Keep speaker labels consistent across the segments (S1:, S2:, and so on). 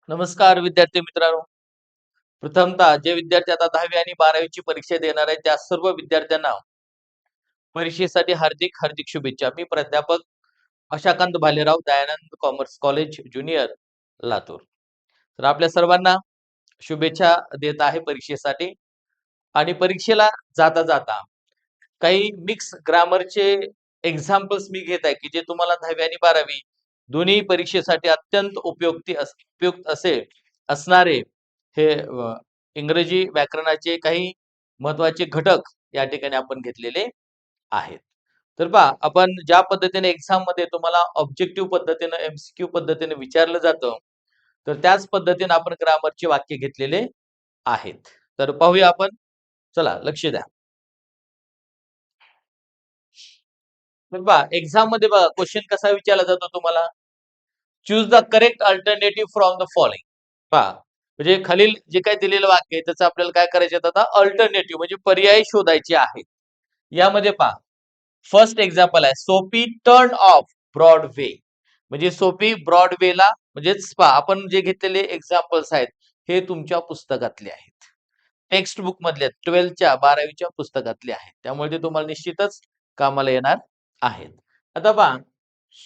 S1: नमस्कार विद्यार्थी मित्रांनो. प्रथमतः जे विद्यार्थी आता 10वी आणि 12वी परीक्षा देणार आहेत त्या सर्व विद्यार्थ्यांना परीक्षेसाठी हार्दिक हार्दिक शुभेच्छा. मी प्राध्यापक Ashakant Bhalerao, Dayanand commerce college junior, Latur. तर आपल्या सर्वांना शुभेच्छा देत आहे परीक्षेसाठी. आणि परीक्षेला जाता जाता काही मिक्स ग्रामरचे एक्झाम्पल्स मी घेत आहे, की जे तुम्हाला 10वी आणि 12वी दोन्ही परीक्षेसाठी अत्यंत उपयुक्त असणारे हे इंग्रजी व्याकरणाचे काही महत्त्वाचे घटक या ठिकाणी आपण घेतलेले आहेत. तर पहा, आपण ज्या पद्धतीने एक्झाममध्ये तुम्हाला ऑब्जेक्टिव्ह पद्धतीने एमसीक्यू पद्धतीने विचारलं जातं, तर त्याच पद्धतीने आपण ग्रामरचे वाक्य घेतलेले आहेत. तर पाहूया आपण. चला लक्ष द्या. तर पहा, एक्झाम मध्ये बघा क्वेश्चन कसा विचारला जातो तुम्हाला. Choose the correct alternative from the following. पहा, म्हणजे खालील जे काही दिलेलं वाक्य आहे त्याचं आपल्याला काय करायचे आता अल्टरनेटिव्ह म्हणजे पर्याय शोधायचे आहेत. यामध्ये पहा, फर्स्ट एक्झाम्पल आहे सोपी टर्न ऑफ ब्रॉडवे. म्हणजे सोपी ब्रॉडवेला म्हणजेच पहा, आपण जे घेतलेले एक्झाम्पल्स आहेत हे तुमच्या पुस्तकातले आहेत. टेक्स्ट बुक मधले 12च्या 12वीच्या पुस्तकातले आहेत. त्यामुळे ते तुम्हाला निश्चितच कामाला येणार आहेत. आता पहा,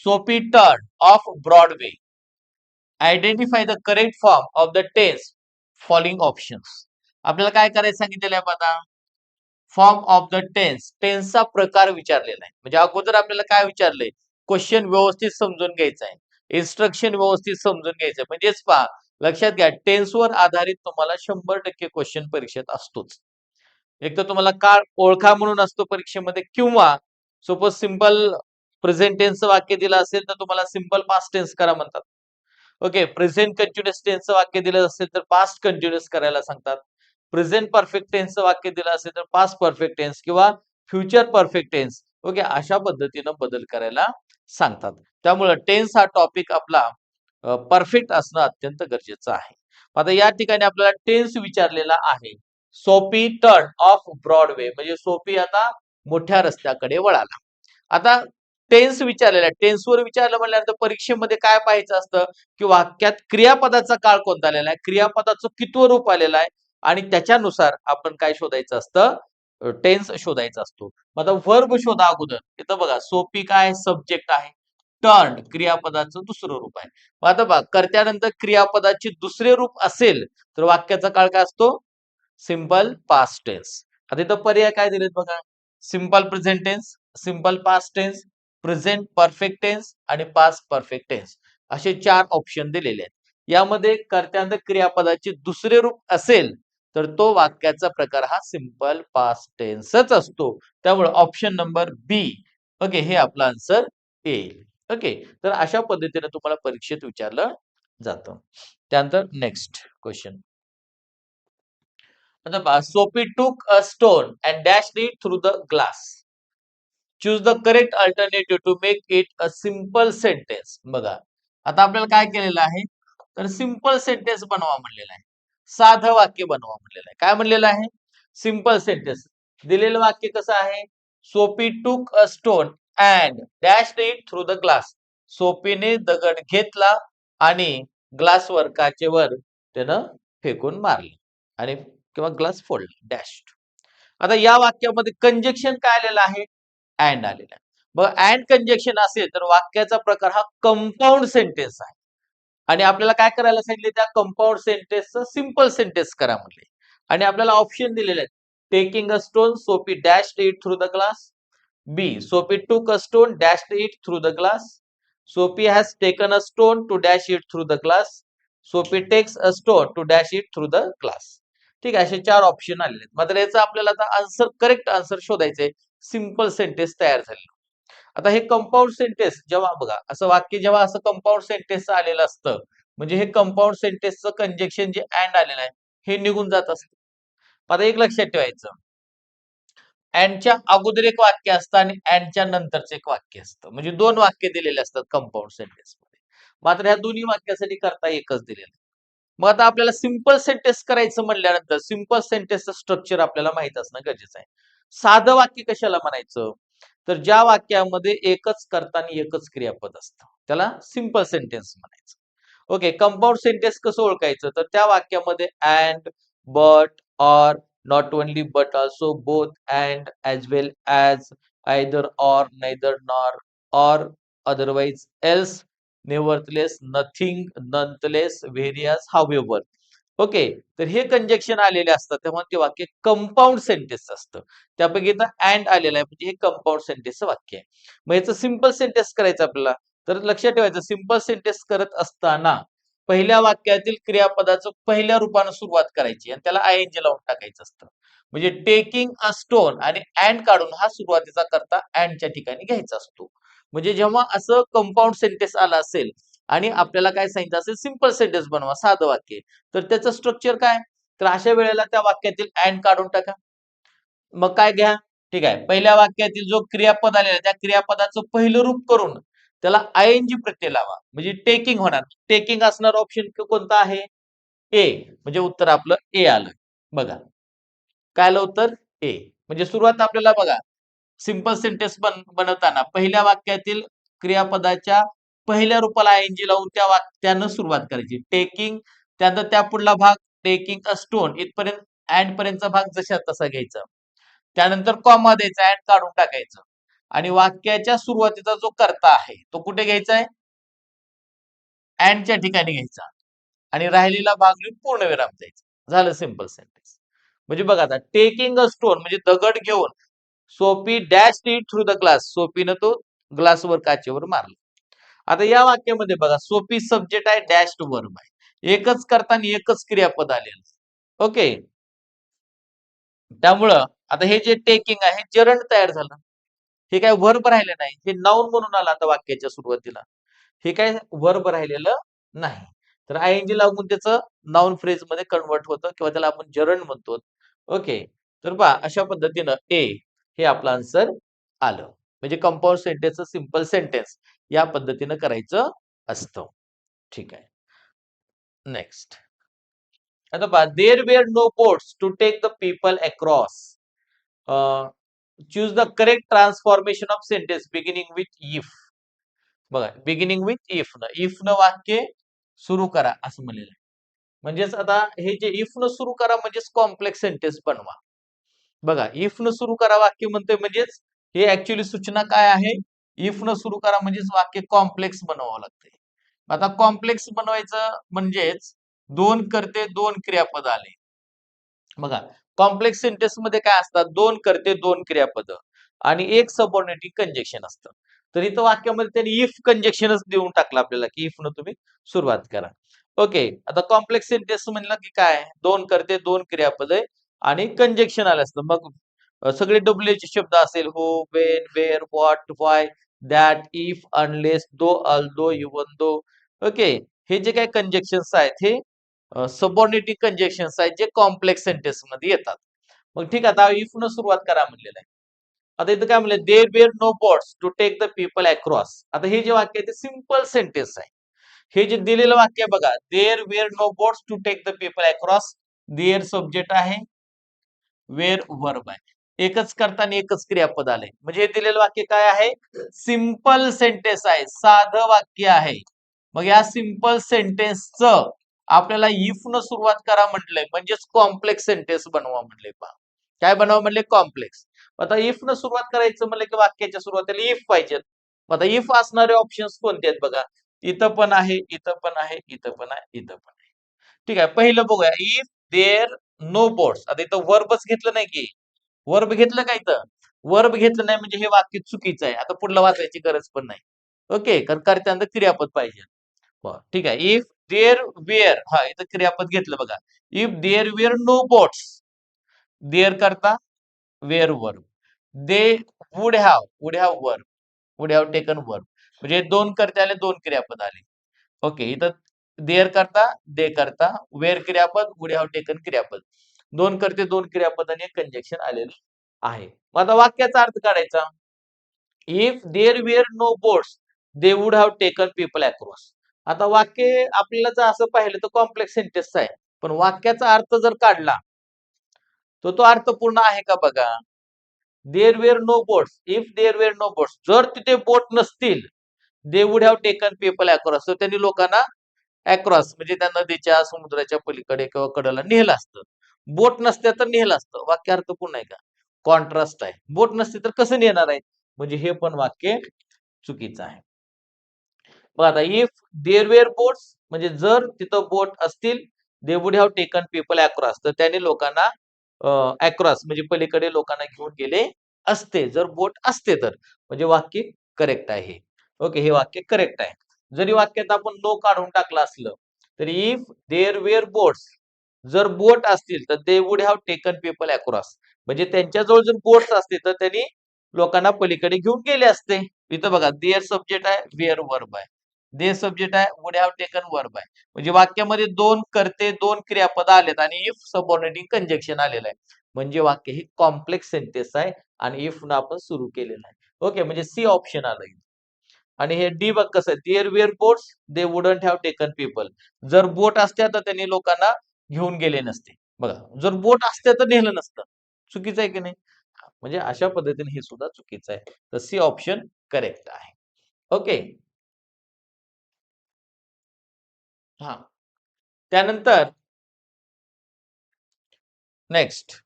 S1: सोपी turn off Broadway. Identify the correct form of the tense following options. आपल्याला काय करायचं सांगितलेलं आहे आता. फॉर्म ऑफ द टेन्स, टेन्सचा प्रकार विचारलेला आहे. म्हणजे अगोदर आपल्याला काय विचारलंय, क्वेश्चन व्यवस्थित समजून घ्यायचा आहे, इन्स्ट्रक्शन व्यवस्थित समजून घ्यायचं. म्हणजेच पहा, लक्षात घ्या, टेन्सवर आधारित तुम्हाला 100% क्वेश्चन परीक्षेत असतोच. एक तर तुम्हाला काळ ओळखा म्हणून असतो परीक्षेमध्ये, किंवा सपोज सिंपल प्रेझेंट टेन्सचं वाक्य दिलं असेल तर तुम्हाला सिंपल पास्ट टेन्स करा म्हणतात. ओके, प्रेझेंट कंटिन्युअस टेन्सचं वाक्य दिलं असेल तर पास्ट कंटिन्युअस करायला सांगतात. प्रेझेंट परफेक्ट टेन्सचं वाक्य दिलं असेल तर पास्ट परफेक्ट टेन्स किंवा फ्युचर परफेक्ट टेन्स. ओके, अशा पद्धतीनं बदल करायला सांगतात. त्यामुळे टेन्स हा टॉपिक आपला परफेक्ट असणं अत्यंत गरजेचं आहे. आता या ठिकाणी आपल्याला टेन्स विचारलेला आहे. सोपी टर्न ऑफ ब्रॉडवे म्हणजे सोपी आता मोठ्या रस्त्याकडे वळाला. आता टेन्स विचारलेला आहे. टेन्सवर विचारलं म्हटल्यानंतर परीक्षेमध्ये काय पाहायचं असतं, की वाक्यात क्रियापदाचा काळ कोणता आलेला आहे, क्रियापदाचं कितवं रूप आलेलं आहे, आणि त्याच्यानुसार आपण काय शोधायचं असतं, टेन्स शोधायचा असतो. मग आता वर्ब शोधा अगोदर. इथं बघा, सोपी काय सब्जेक्ट आहे, टर्न क्रियापदाचं दुसरं रूप आहे. मग आता बघा, कर्त्यानंतर क्रियापदाचे दुसरे रूप असेल तर वाक्याचा काळ काय असतो, सिंपल पास्ट टेन्स. आता इथं पर्याय काय दिलेत बघा, simple present tense, simple past tense, present perfect tense आणि पास्ट परफेक्ट टेन्स, असे 4 ऑप्शन दिलेले आहेत. यामध्ये कर्त्यानंतर क्रियापदाचे दुसरे रूप असेल तर तो वाक्याचा प्रकार हा सिंपल पास्ट टेन्सच असतो. त्यामुळे ऑप्शन नंबर बी, ओके, हे आपला आन्सर येईल. ओके, तर अशा पद्धतीने तुम्हाला परीक्षेत विचारलं जातं. त्यानंतर नेक्स्ट क्वेश्चन. आता पहा, Sophie took a stone and dashed it through the glass. Choose the correct alternative to make it a simple sentence. बघा, आता आपल्याला काय केलेलं आहे, तर सिंपल सेंटेन्स बनवा म्हणलेलं आहे. साधं वाक्य बनवा म्हणलेलं आहे. काय म्हणलेलं आहे, सिंपल सेंटेन्स. दिलेलं वाक्य कसं आहे, Sophie took a stone and dashed it through the glass. सोफीने दगड घेतला आणि ग्लासवर, काचेवर त्यानं फेकून मारले आणि किंवा ग्लास फोडला, डॅश्ड. आता या वाक्यामध्ये कंजक्शन काय आलेलं आहे, अँड आलेला आहे. मग अँड कंजक्शन असेल तर वाक्याचा प्रकार हा कंपाऊंड सेंटेन्स आहे. आणि आपल्याला काय करायला सांगितले, त्या कंपाऊंड सेंटेन्सचं सिंपल सेंटेन्स करा म्हटले. आणि आपल्याला ऑप्शन दिलेले आहेत. Taking a stone, Sophie dashed it through the glass. B, Sophie took a stone, dashed it through the glass. Sophie has taken a stone to dash it through the glass. Sophie takes a stone to dash it through the glass. ठीक आहे, असे 4 option आलेले आहेत. मात्र याचा आपल्याला आता answer, correct answer शोधायचंय. सिंपल सेंटेन्स तयार झाले. आता हे कंपाऊंड सेंटेन्स जेव्हा बघा, असं वाक्य जेव्हा असं कंपाऊंड सेंटेन्स आलेलं असतं, म्हणजे हे कंपाऊंड सेंटेन्सचं कंजक्शन जे अँड आलेलं आहे हे निघून जात असतं. आता एक लक्षात ठेवायचं, अँडच्या अगोदर एक वाक्य असतं आणि अँडच्या नंतरचं एक वाक्य असतं. म्हणजे 2 वाक्य दिलेले असतात कंपाऊंड सेंटेन्स मध्ये. मात्र ह्या दोन्ही वाक्यासाठी करता एकच दिलेलं आहे. मग आता आपल्याला सिंपल सेंटेन्स करायचं म्हणल्यानंतर सिंपल सेंटेन्सचं स्ट्रक्चर आपल्याला माहित असणं गरजेचं आहे. साधं वाक्य कशाला म्हणायचं, तर ज्या वाक्यामध्ये एकच कर्ता आणि एकच क्रियापद असतं त्याला सिंपल सेंटेन्स म्हणायचं. ओके, कंपाऊंड सेंटेन्स कसं ओळखायचं, तर त्या वाक्यामध्ये and, but, or, not only but also, both, and, as well as, either or, neither nor, or, otherwise, else, nevertheless, nothing, nonetheless, whereas, however. Okay, तर हे कंजक्शन आलेले असतात तेव्हा ते वाक्य कंपाऊंड सेंटेन्स असतं. त्यापैकी इथं अँड आलेलं आहे म्हणजे हे कंपाऊंड सेंटेन्सचं वाक्य आहे. मग याचं सिंपल सेंटेन्स करायचं आपल्याला, तर लक्षात ठेवायचं सिंपल सेंटेन्स करत असताना पहिल्या वाक्यातील क्रियापदाचं पहिल्या रूपानं सुरुवात करायची आणि त्याला आयएनजी लावून टाकायचं असतं. म्हणजे टेकिंग अ स्टोन आणि अँड काढून हा सुरुवातीचा करता अँडच्या ठिकाणी घ्यायचा असतो. म्हणजे जेव्हा असं कंपाऊंड सेंटेन्स आला असेल आणि आपल्याला काय सांगितलं असेल सिंपल सेंटेन्स बनवा साधं वाक्य, तर त्याचं स्ट्रक्चर काय, तर अशा वेळेला त्या वाक्यातील अँड काढून टाका. मग काय घ्या, ठीक आहे, पहिल्या वाक्यातील जो क्रियापद आलेला त्या क्रियापदाचं पहिलं रूप करून त्याला आयएनजी प्रत्यय लावा म्हणजे टेकिंग होणार. टेकिंग असणार ऑप्शन कोणता आहे, ए, म्हणजे उत्तर आपलं ए आलं. बघा काय आलं उत्तर ए. म्हणजे सुरुवात आपल्याला बघा सिंपल सेंटेन्स बनवताना पहिल्या वाक्यातील क्रियापदाच्या पहिल्या रूपाला आयएनजी लावून त्या वाक्यानं सुरुवात करायची. टेकिंग, त्यानंतर त्या पुढला भाग टेकिंग अ स्टोन इथपर्यंत अँड पर्यंतचा भाग जशा तसा घ्यायचा. त्यानंतर कॉमा द्यायचा, अँड काढून टाकायचं आणि वाक्याच्या सुरुवातीचा जो कर्ता आहे तो कुठे घ्यायचा आहे, अँडच्या ठिकाणी घ्यायचा आणि राहिलेला भाग घेऊन पूर्णविराम द्यायचा. झालं सिंपल सेंटेन्स. म्हणजे बघा आता टेकिंग अ स्टोन म्हणजे दगड घेऊन Sophie dash it through the glass, सोफीनं तो ग्लासवर काचेवर मारला. आता या वाक्यामध्ये बघा सोफी सब्जेक्ट आहे, डॅश वर्ब आहे, एकच करताना एकच क्रियापद आलेलं. ओके, त्यामुळं आता हे जे टेकिंग आहे हे जरंड तयार झालं. हे काय वर्ब राहिलं नाही, हे नाऊन म्हणून आलं आता वाक्याच्या सुरुवातीला. हे काय वर्ब राहिलेलं नाही. तर आयएनजी लागून त्याचं नाउन फ्रेज मध्ये कन्वर्ट होतं किंवा त्याला आपण जरंड म्हणतो. ओके, तर पहा अशा पद्धतीनं ए हे आपलं आन्सर आलं. म्हणजे कंपाऊंड सेंटेन्सचं सिंपल सेंटेन्स या पद्धतीनं करायचं असतं. ठीक आहे. नेक्स्ट. आता पहा there were no boats to take the people across. Choose the correct transformation of sentence beginning with if. बघा बिगिनिंग विथ इफ न वाक्य सुरू करा असं म्हणलेलं आहे. म्हणजेच आता हे जे इफ न सुरू करा म्हणजेच कॉम्प्लेक्स सेंटेन्स बनवा. बघा इफ न सुरू करा वाक्य म्हणतोय म्हणजेच हे ऍक्च्युली सूचना काय आहे, इफ न सुरू करा म्हणजेच वाक्य कॉम्प्लेक्स बनवावं लागतंय. आता कॉम्प्लेक्स बनवायचं म्हणजेच दोन कर्ते दोन क्रियापद आले. बघा कॉम्प्लेक्स सेंटेन्स मध्ये काय असतात, दोन कर्ते दोन क्रियापद आणि एक सबऑर्डिनेटिंग कंजक्शन असतं. तर इथं वाक्यामध्ये त्यांनी इफ कंजक्शनच देऊन टाकलं आपल्याला की इफ न तुम्ही सुरुवात करा. ओके, आता कॉम्प्लेक्स सेंटेन्स म्हणलं की काय, दोन कर्ते दोन क्रियापद आणि कंजक्शन आलं असतं. मग सगळे डब्ल्यूचे शब्द असेल हो, when, where, what, why, that, if, unless, though, although, even though. Okay, हे जे काही कंजक्शन्स आहेत हे सबऑर्डिनेटिंग कंजक्शन्स आहेत जे कॉम्प्लेक्स सेंटेन्स मध्ये येतात. मग ठीक आहे, आता इफ न सुरुवात करा म्हणलेलं आहे. आता इथं काय म्हणलं, there were no boats to take the people across. आता हे जे वाक्य आहे ते सिंपल सेंटेन्स आहे. हे जे दिलेलं वाक्य बघा, there were no boats to take the people across, there subject आहे, वेअर वर्ब आहे, एकच करताना एकच क्रियापद आले. म्हणजे हे दिलेलं वाक्य काय आहे, सिंपल सेंटेन्स आहे, साधं वाक्य आहे. मग या सिंपल सेंटेन्सचं आपल्याला इफ न सुरुवात करा म्हटलंय म्हणजेच कॉम्प्लेक्स सेंटेन्स बनवा म्हटले. पहा काय बनवा म्हणले, कॉम्प्लेक्स. आता इफ न सुरुवात करायचं म्हणलं की वाक्याच्या सुरुवातीला इफ पाहिजेत. आता इफ असणारे ऑप्शन्स कोणते आहेत बघा, इथं पण आहे, इथं पण आहे, इथं पण आहे, इथं पण आहे. ठीक आहे, पहिलं बघूया, इफ देअर नो बोट्स. आता इथं वर्बच घेतलं नाही की, वर्ब घेतलं का इथं, वर्ब घेतलं नाही म्हणजे हे वाक्य चुकीचं आहे. आता पुढलं वाचायची गरज पण नाही. ओके, कारण कर्त्यांचं क्रियापद पाहिजे. ठीक आहे, इफ देअर वेअर, हा इथं क्रियापद घेतलं बघा, if there were no boats, there करता were verb, they would have verb, would have taken verb. म्हणजे दोन कर्ते आले दोन क्रियापद आले. ओके, इथं देअर करता दे करता, वेअर क्रियापद, वुड हॅव टेकन क्रियापद, दोन कर्ते दोन क्रियापद आणि एक कंजक्शन आलेलं आहे. मग आता वाक्याचा अर्थ काढायचा. If there were no boats they would have taken people across. आता वाक्य आपल्याला जर असं पाहिलं तर कॉम्प्लेक्स सेंटेन्स आहे, पण वाक्याचा अर्थ जर काढला तर तो अर्थ पूर्ण आहे का बघा. There were no boats, if there were no boats, जर तिथे बोट नसतील, they would have taken people across, तर त्यांनी लोकांना अक्रॉस म्हणजे त्या नदीच्या समुद्राच्या पलीकडे किंवा कडेला नेलं असतं. बोट नसते तर नेलं असतं. वाक्यार्थ पूर्ण आहे का? कॉन्ट्रास्ट आहे. बोट नसते तर कसं नेणार आहे? म्हणजे हे पण वाक्य चुकीचं आहे. बघा आता इफ देअर वेअर बोट्स म्हणजे जर तिथं बोट असतील दे would have taken people across तर त्याने लोकांना अक्रॉस म्हणजे पलीकडे लोकांना घेऊन गेले असते जर बोट असते तर म्हणजे वाक्य करेक्ट आहे. ओके हे वाक्य करेक्ट आहे. जरी वाक्यात आपण नो काढून टाकलं असलं तरी इफ देअर वेअर बोट्स जर बोट असतील तर दे would have taken people across म्हणजे त्यांच्याजवळ जर बोट्स असतील तर त्यांनी लोकांना पलीकडे घेऊन गेले असते. इथं बघा देअर सब्जेक्ट आहे वेअर वर्ब आहे. दे सब्जेक्ट आहे वुड हॅव टेकन वर्ब आहे. म्हणजे वाक्यामध्ये दोन कर्ते दोन क्रियापद आलेत आणि इफ सबऑर्डिनेटिंग कंजक्शन आलेलं आहे. म्हणजे वाक्य हे कॉम्प्लेक्स सेंटेन्स आहे आणि इफ न आपण सुरू केलेलं आहे. ओके म्हणजे सी ऑप्शन आलं इथं. आणि हे डी बघ कसं there were boats they wouldn't have taken people जर बोट असत्या तर त्यांनी लोकांना घेऊन गेले नसते. बघा जर बोट असत्या तर नेलं नसतं. चुकीचं आहे की नाही? म्हणजे अशा पद्धतीने हे सुद्धा चुकीचं आहे. तर सी ऑप्शन करेक्ट आहे. ओके. हा त्यानंतर next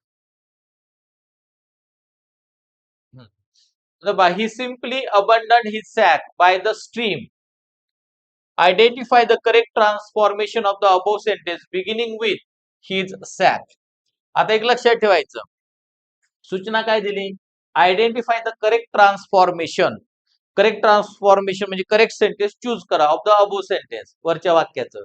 S1: he simply abandoned his sack by the stream. Identify the correct transformation of the above sentence beginning with his sack. आता एक लक्षात ठेवायचं. सूचना काय दिली? Identify the correct transformation. Correct transformation म्हणजे करेक्ट सेंटेन्स चूज करा ऑफ द अबो सेंटेन्स वरच्या वाक्याचं.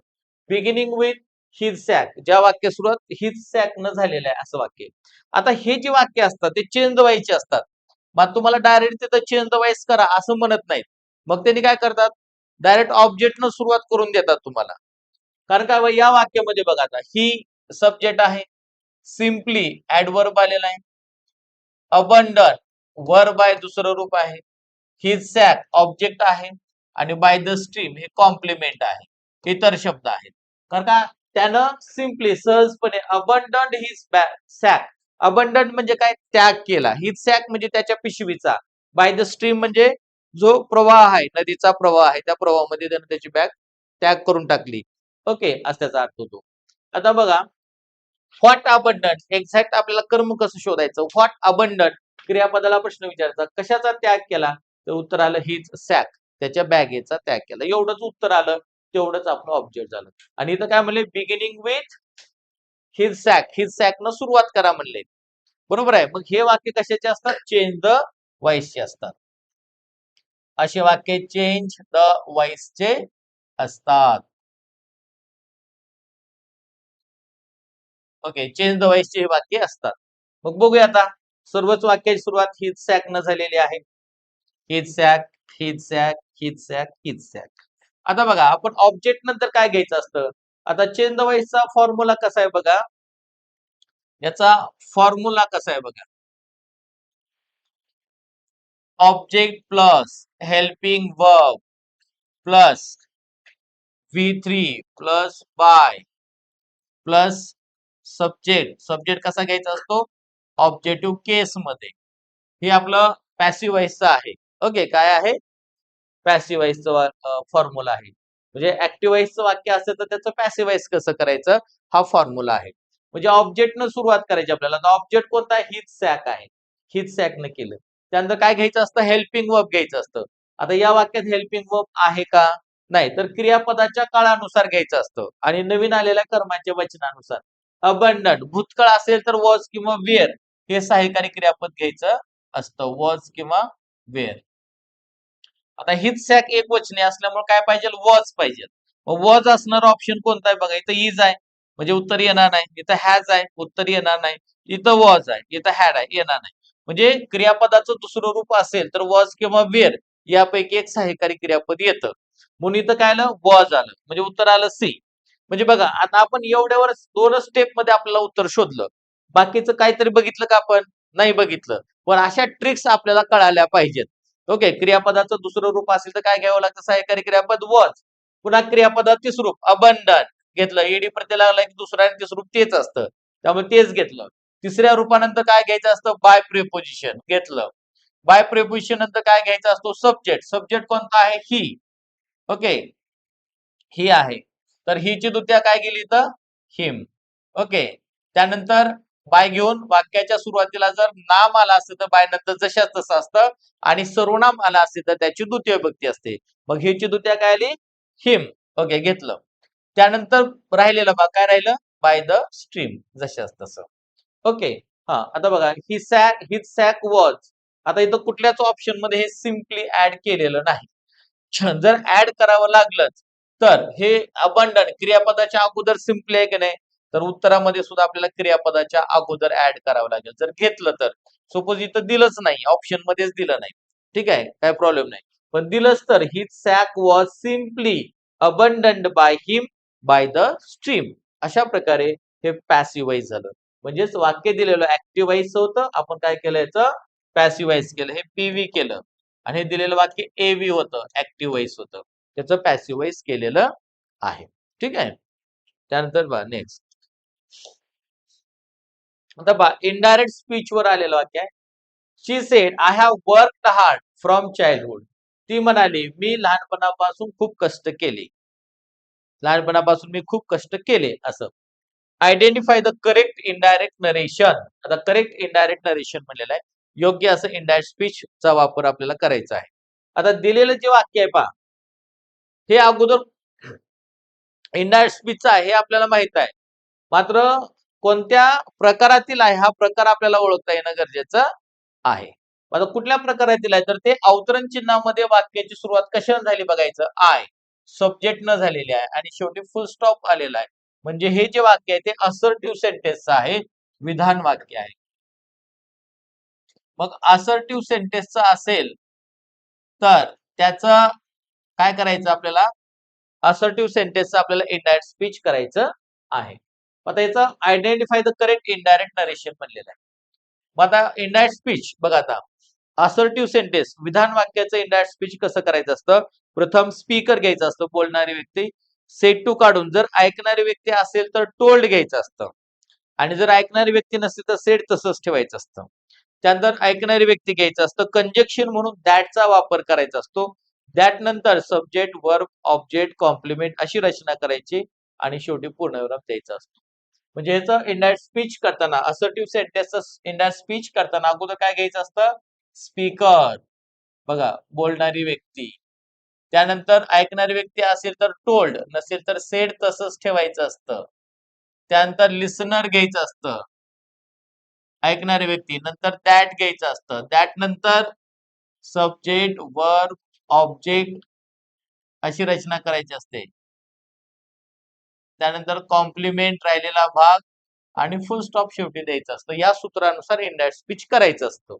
S1: बिगिनिंग विथ हिज सॅक ज्या वाक्य सुरुवात हिज सॅक न झालेलं आहे असं वाक्य. आता हे जे वाक्य असतात ते चेंज व्हायचे असतात. मग तुम्हाला डायरेक्ट तिथं चेंज द वाईस करा असं म्हणत नाहीत. मग त्यांनी काय करतात डायरेक्ट ऑब्जेक्ट न सुरुवात करून देतात तुम्हाला. कारण काय या वाक्यामध्ये बघा आता ही सब्जेक्ट आहे सिम्पली ऍडवर्ब आलेला आहे. अबंडन वर्ब आहे दुसरं रूप आहे. हिज सॅक ऑब्जेक्ट आहे आणि बाय द स्ट्रीम हे कॉम्प्लिमेंट आहे इतर शब्द आहेत. कारण का त्यानं सिम्पली सहजपणे अबंडन्ड हिज सॅक अबंडन्ड म्हणजे काय त्याग केला. हिज सॅक म्हणजे त्याच्या पिशवीचा. बाय द स्ट्रीम म्हणजे जो प्रवाह आहे नदीचा प्रवाह आहे त्या प्रवाहामध्ये त्यानं त्याची बॅग त्याग करून टाकली. ओके असा त्याचा अर्थ होतो. आता बघा व्हॉट अबंडंट एक्झॅक्ट आपल्याला कर्म कसं शोधायचं. व्हॉट अबंडंट क्रियापदाला प्रश्न विचारायचा कशाचा त्याग केला तर उत्तर आलं हिज सॅक त्याच्या बॅगेचा त्याग केला. एवढंच उत्तर आलं तेवढंच आपलं ऑब्जेक्ट झालं. आणि इथं काय म्हणले बिगिनिंग विथ हिज सॅक न सुरुवात करा म्हणले. बरोबर आहे. मग हे वाक्य कशाचे असतात चेंज द वाईसचे असतात. असे वाक्य चेंज द वाईसचे असतात. ओके चेंज द वाईसचे हे वाक्य असतात. मग बघूया आता सर्वच वाक्याची सुरुवात हिज सॅक न झालेली आहे. His sack his sack his sack his sack. आता बघा आपण ऑब्जेक्ट नंतर काय घ्यायचं असतं. आता चेंज द वाईसचा फॉर्म्युला कसा आहे बघा. याचा फॉर्म्युला कसा आहे बघा. Object plus helping verb plus V3 plus by plus subject. Subject कसा घ्यायचा असतो ऑब्जेक्टिव्ह केस मध्ये. हे आपलं पॅसिव्ह व्हॉइसचं आहे. ओके काय आहे पॅसिव्ह व्हॉइसचं फॉर्म्युला आहे. म्हणजे ऍक्टिव्ह व्हॉइसचं वाक्य असेल तर त्याचं पॅसिव्ह व्हॉइस कसं करायचं हा फॉर्म्युला आहे. म्हणजे ऑब्जेक्ट न सुरुवात करायची आपल्याला. ऑब्जेक्ट कोणता आहे हिज सॅक आहे. हिज सॅक न केलं त्यानंतर काय घ्यायचं असतं हेल्पिंग वर्ब घ्यायचं असतं. आता या वाक्यात हेल्पिंग वर्ब आहे का नाही तर क्रियापदाच्या काळानुसार घ्यायचं असतं आणि नवीन आलेल्या कर्माच्या वचनानुसार. अबंडंट भूतकाळ असेल तर वॉज किंवा वेअर हे सहाय्यकारी क्रियापद घ्यायचं असतं वॉज किंवा वेअर. आता हिच सॅक एक वचने असल्यामुळे काय पाहिजे वॉज पाहिजे. वॉज असणार ऑप्शन कोणता आहे बघा. इथं इज आहे म्हणजे उत्तर येणार नाही. इथं हॅज आहे उत्तर येणार नाही. इथं वॉज आहे इथं हॅड आहे येणार नाही. म्हणजे क्रियापदाचं दुसरं रूप असेल तर वॉज किंवा वेअर यापैकी एक सहाय्यकारी क्रियापद येतं. म्हणून इथं काय आलं वॉज आलं म्हणजे उत्तर आलं सी. म्हणजे बघा आता आपण एवढ्यावर दोनच स्टेप मध्ये आपल्याला उत्तर शोधलं. बाकीचं काहीतरी बघितलं का आपण नाही बघितलं. पण अशा ट्रिक्स आपल्याला कळाल्या पाहिजेत. ओके क्रियापदाचं दुसरं रूप असेल तर काय घ्यावं लागतं सहाय्यकारी क्रियापद वॉज. पुन्हा क्रियापदात तिसरं रूप अबंडन घेतलं. ईडी प्रत्यय लागला की दुसरं आणि तिसरं रूप तेच असतं त्यामुळे तेच घेतलं. तिसऱ्या रूपानंतर काय घ्यायचं असतं बाय प्रिपोजिशन घेतलं. बाय प्रिपोजिशन नंतर काय घ्यायचा असतो सब्जेक्ट. सब्जेक्ट कोणता आहे ही. ओके ही आहे तर हीची द्वितीया काय गेली तर हिम. ओके. त्यानंतर बाय घेऊन वाक्याच्या सुरुवातीला जर नाम आला असतं तर बाय नंतर जशाच तसं असतं आणि सर्वनाम आला असते तर त्याची द्वितीय विभक्ती असते. मग हीची द्वितीया काय आली हिम. ओके घेतलं. त्यानंतर राहिलेलं बा काय राहिलं बाय द स्ट्रीम जशाच तसं. ओके. हा आता बघा हिज सॅक वॉज. आता इथं कुठल्याच ऑप्शन मध्ये हे सिम्पली ऍड केलेलं नाही. जर ऍड करावं लागलंच तर हे अबंडन क्रियापदाच्या अगोदर सिम्पली आहे की नाही तर उत्तरामध्ये सुद्धा आपल्याला क्रियापदाच्या अगोदर ऍड करावं लागेल जर घेतलं तर. सपोज इथं दिलंच नाही ऑप्शन मध्येच दिलं नाही ठीक आहे काय प्रॉब्लेम नाही पण दिलंच तर his sack was simply abandoned by him by the stream. अशा प्रकारे हे पॅसिव्हाइज झालं. म्हणजेच वाक्य दिलेलं ऍक्टिव्हाइज होतं आपण काय केलं याचं पॅसिव्हाइज केलं हे पीव्ही केलं आणि हे दिलेलं वाक्य एव्ही होतं ऍक्टिव्ह व्हॉइस होतं त्याचं पॅसिव्हाइज केलेलं आहे. ठीक आहे. त्यानंतर बघा नेक्स्ट आता बघा इनडायरेक्ट स्पीच वर आलेलं वाक्य आहे. She said I have worked hard from childhood. ती म्हणाली मी लहानपणापासून खूप कष्ट केले. लहानपणापासून मी खूप कष्ट केले असं. Identify the correct indirect narration. आता करेक्ट इनडायरेक्ट नरेशन म्हणलेलं आहे. योग्य असं इनडायरेक्ट स्पीच चा वापर आपल्याला करायचा आहे. आता दिलेलं जे वाक्य आहे पहा हे अगोदर इनडायरेक्ट स्पीच आहे हे आपल्याला माहित आहे. मात्र कोणत्या प्रकारातील आहे हा प्रकार आपल्याला ओळखता येणं गरजेचं आहे. आता कुठल्या प्रकारातील आहे तर ते अवतरण चिन्हामध्ये वाक्याची सुरुवात कशाने झाली बघायचं आय सब्जेक्ट न झालेली आहे आणि शेवटी फुल स्टॉप आलेला आहे. म्हणजे हे जे वाक्य आहे ते असर्टिव्ह सेंटेन्स आहे विधान वाक्य आहे. मग असर्टिव्ह सेंटेन्सचं असेल तर त्याचं काय करायचं आपल्याला असर्टिव्ह सेंटेन्स आपल्याला इनडायरेक्ट स्पीच करायचं आहे. आता याचं identify the correct indirect narration म्हणलेलं आहे. मग आता इनडायरेक्ट स्पीच बघा आता असर्टिव्ह सेंटेन्स विधान वाक्याचं इनडायरेक्ट स्पीच कसं करायचं असतं. प्रथम स्पीकर घ्यायचं असतं बोलणारी व्यक्ती सेट टू काढून जर ऐकणारी व्यक्ती असेल तर टोल्ड घ्यायचं असतं आणि जर ऐकणारी व्यक्ती नसेल तर सेट तसंच ठेवायचं असतं. त्यानंतर ऐकणारी व्यक्ती घ्यायचं असतं कंजक्शन म्हणून दॅटचा वापर करायचा असतो. दॅट नंतर सब्जेक्ट वर्ब ऑब्जेक्ट कॉम्प्लिमेंट अशी रचना करायची आणि शेवटी पूर्णविराम द्यायचा असतो. म्हणजे याचं इनडायरेक्ट स्पीच करताना असर्टिव्ह सेंटेन्स इनडायरेक्ट स्पीच करताना अगोदर काय घ्यायचं असतं स्पीकर बघा बोलणारी व्यक्ती. त्यानंतर ऐकणारी व्यक्ती असेल तर टोल्ड नसेल तर सेड तसंच ठेवायचं असतं. त्यानंतर लिसनर घ्यायचं असतं ऐकणारी व्यक्ती नंतर दॅट घ्यायचं असतं. दॅट नंतर सब्जेक्ट वर्ब ऑब्जेक्ट अशी रचना करायची असते. त्यानंतर कॉम्प्लिमेंट राहिलेला भाग आणि फुल स्टॉप शेवटी द्यायचं असतं. या सूत्रानुसार इनडायरेक्ट स्पीच करायचं असतं.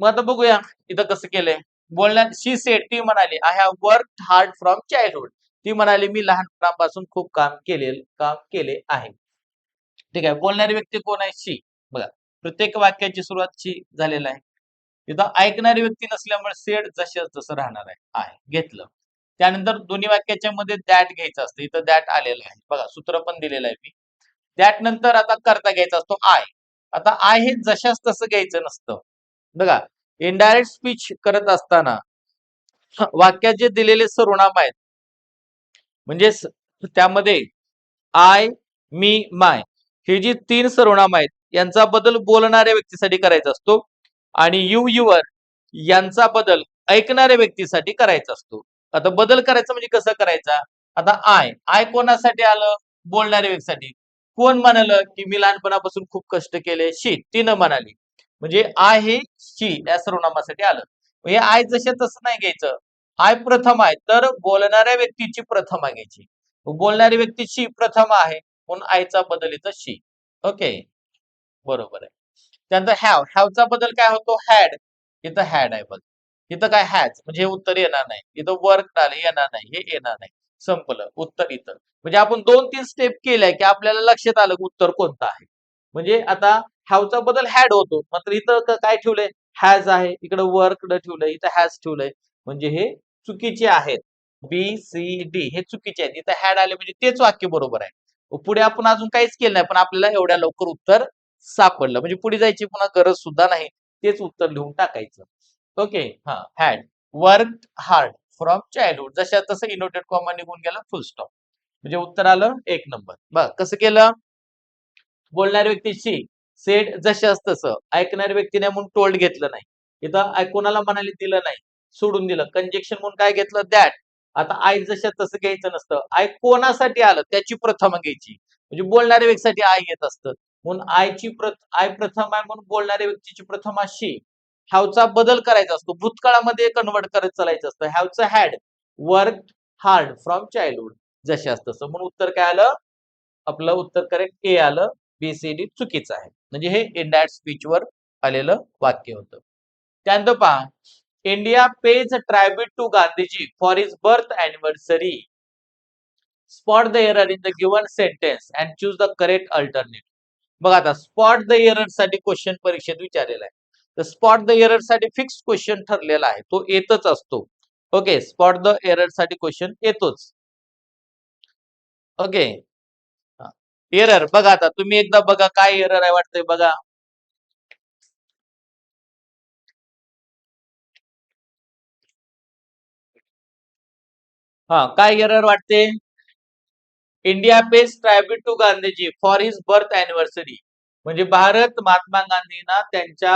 S1: मग आता बघूया इथं कसं केलंय. बोलण्यात शी सेड ती म्हणाली I have work hard from childhood. ती म्हणाली मी लहानपणापासून खूप काम केले आहे. ठीक आहे. बोलणारी व्यक्ती कोण आहे शी. बघा प्रत्येक वाक्याची सुरुवात शी झालेला आहे. इथं ऐकणारी व्यक्ती नसल्यामुळे सेड जशाच तसं राहणार आहे घेतलं. त्यानंतर दोन्ही वाक्याच्या मध्ये दॅट घ्यायचं असतं. इथं दॅट आलेलं आहे बघा सूत्र पण दिलेलं आहे मी. दॅट नंतर आता करता घ्यायचा असतो आय. आता आय हे जशाच तसं घ्यायचं नसतं. बघा इनडायरेक्ट स्पीच करत असताना वाक्यात जे दिलेले सर्वनाम आहेत म्हणजे त्यामध्ये आय मी माय हे जी तीन सर्वनाम आहेत यांचा बदल बोलणाऱ्या व्यक्तीसाठी करायचा असतो आणि यू युअर यांचा बदल ऐकणाऱ्या व्यक्तीसाठी करायचा असतो. आता बदल करायचा म्हणजे कसं करायचा. आता आय आय कोणासाठी आलं बोलणाऱ्या व्यक्तीसाठी. कोण म्हणाल की मी लहानपणापासून खूप कष्ट केले शी तिनं म्हणाली म्हणजे आय हे शी या सर्वनामासाठी आलं. हे आय जसे तसं नाही घ्यायचं. आय प्रथम आहे तर बोलणाऱ्या व्यक्तीची प्रथमा घ्यायची. बोलणारी व्यक्ती शी प्रथम आहे म्हणून आयचा बदल इथं शी. ओके बरोबर आहे. त्यानंतर हॅवचा बदल काय होतो हॅड. इथं हॅड आहे बघ. इथं काय हॅज म्हणजे हे उत्तर येणार नाही. इथं वर्क आलं येणार नाही हे येणार नाही. संपलं उत्तर इथं. म्हणजे आपण 2-3 स्टेप केल्या की आपल्याला लक्षात आलं की उत्तर कोणतं आहे. म्हणजे आता हॅवचा बदल हॅड होतो मात्र इथं काय ठेवलंय हॅज आहे इकडे वर्क ठेवलंय इथं हॅज ठेवलंय म्हणजे हे चुकीचे आहेत. बी सी डी हे चुकीचे आहेत. इथं हॅड आले म्हणजे तेच वाक्य बरोबर आहे. पुढे आपण अजून काहीच केलं नाही पण आपल्याला एवढ्या लवकर उत्तर सापडलं म्हणजे पुढे जायची पुन्हा गरज सुद्धा नाही. तेच उत्तर लिहून टाकायचं. ओके हा had work hard from childhood जशा तसं इनोटेड कॉमा निघून गेला फुल स्टॉप. म्हणजे उत्तर आलं 1 नंबर. बघ कसं केलं. बोलणाऱ्या व्यक्तीशी सेड जशाच तसं, ऐकणाऱ्या व्यक्तीने म्हणून टोल्ड घेतलं नाही. इथं कोणाला म्हणाले दिलं नाही, सोडून दिलं. कंजेक्शन म्हणून काय घेतलं दॅट. आता आय जशा तसं घ्यायचं नसतं. आय कोणासाठी आलं त्याची प्रथम घ्यायची. म्हणजे बोलणाऱ्या व्यक्तीसाठी आय येत असतं. म्हणून आय प्रथम आहे म्हणून बोलणाऱ्या व्यक्तीची प्रथम अशी. हॅवचा बदल करायचा असतो. भूतकाळामध्ये कन्वर्ट करत चालायचं असतं. हॅवचं had work hard from childhood जशाच तसं. म्हणून उत्तर काय आलं. आपलं उत्तर करेक्ट ए आलं. बीसीडी चुकीचं आहे. म्हणजे हे इन दॅट स्पीच वर आलेलं वाक्य होतं. त्यानंतर पहा. India pays tribute to Gandhiji for his birth anniversary. Spot the error in the given sentence and choose the correct alternative. बघा आता स्पॉट द एरर साठी क्वेश्चन परीक्षेत विचारलेला आहे. तर स्पॉट द एरर साठी फिक्स क्वेश्चन ठरलेला आहे. तो येतच असतो. ओके. स्पॉट द एरर साठी क्वेश्चन येतोच. ओके. एरर बघा आता तुम्ही एकदा बघा काय एरर आहे वाटतंय बघा. हा काय एरर वाटते. India pays tribute to Gandhiji for his birth anniversary. म्हणजे भारत महात्मा गांधींना त्यांच्या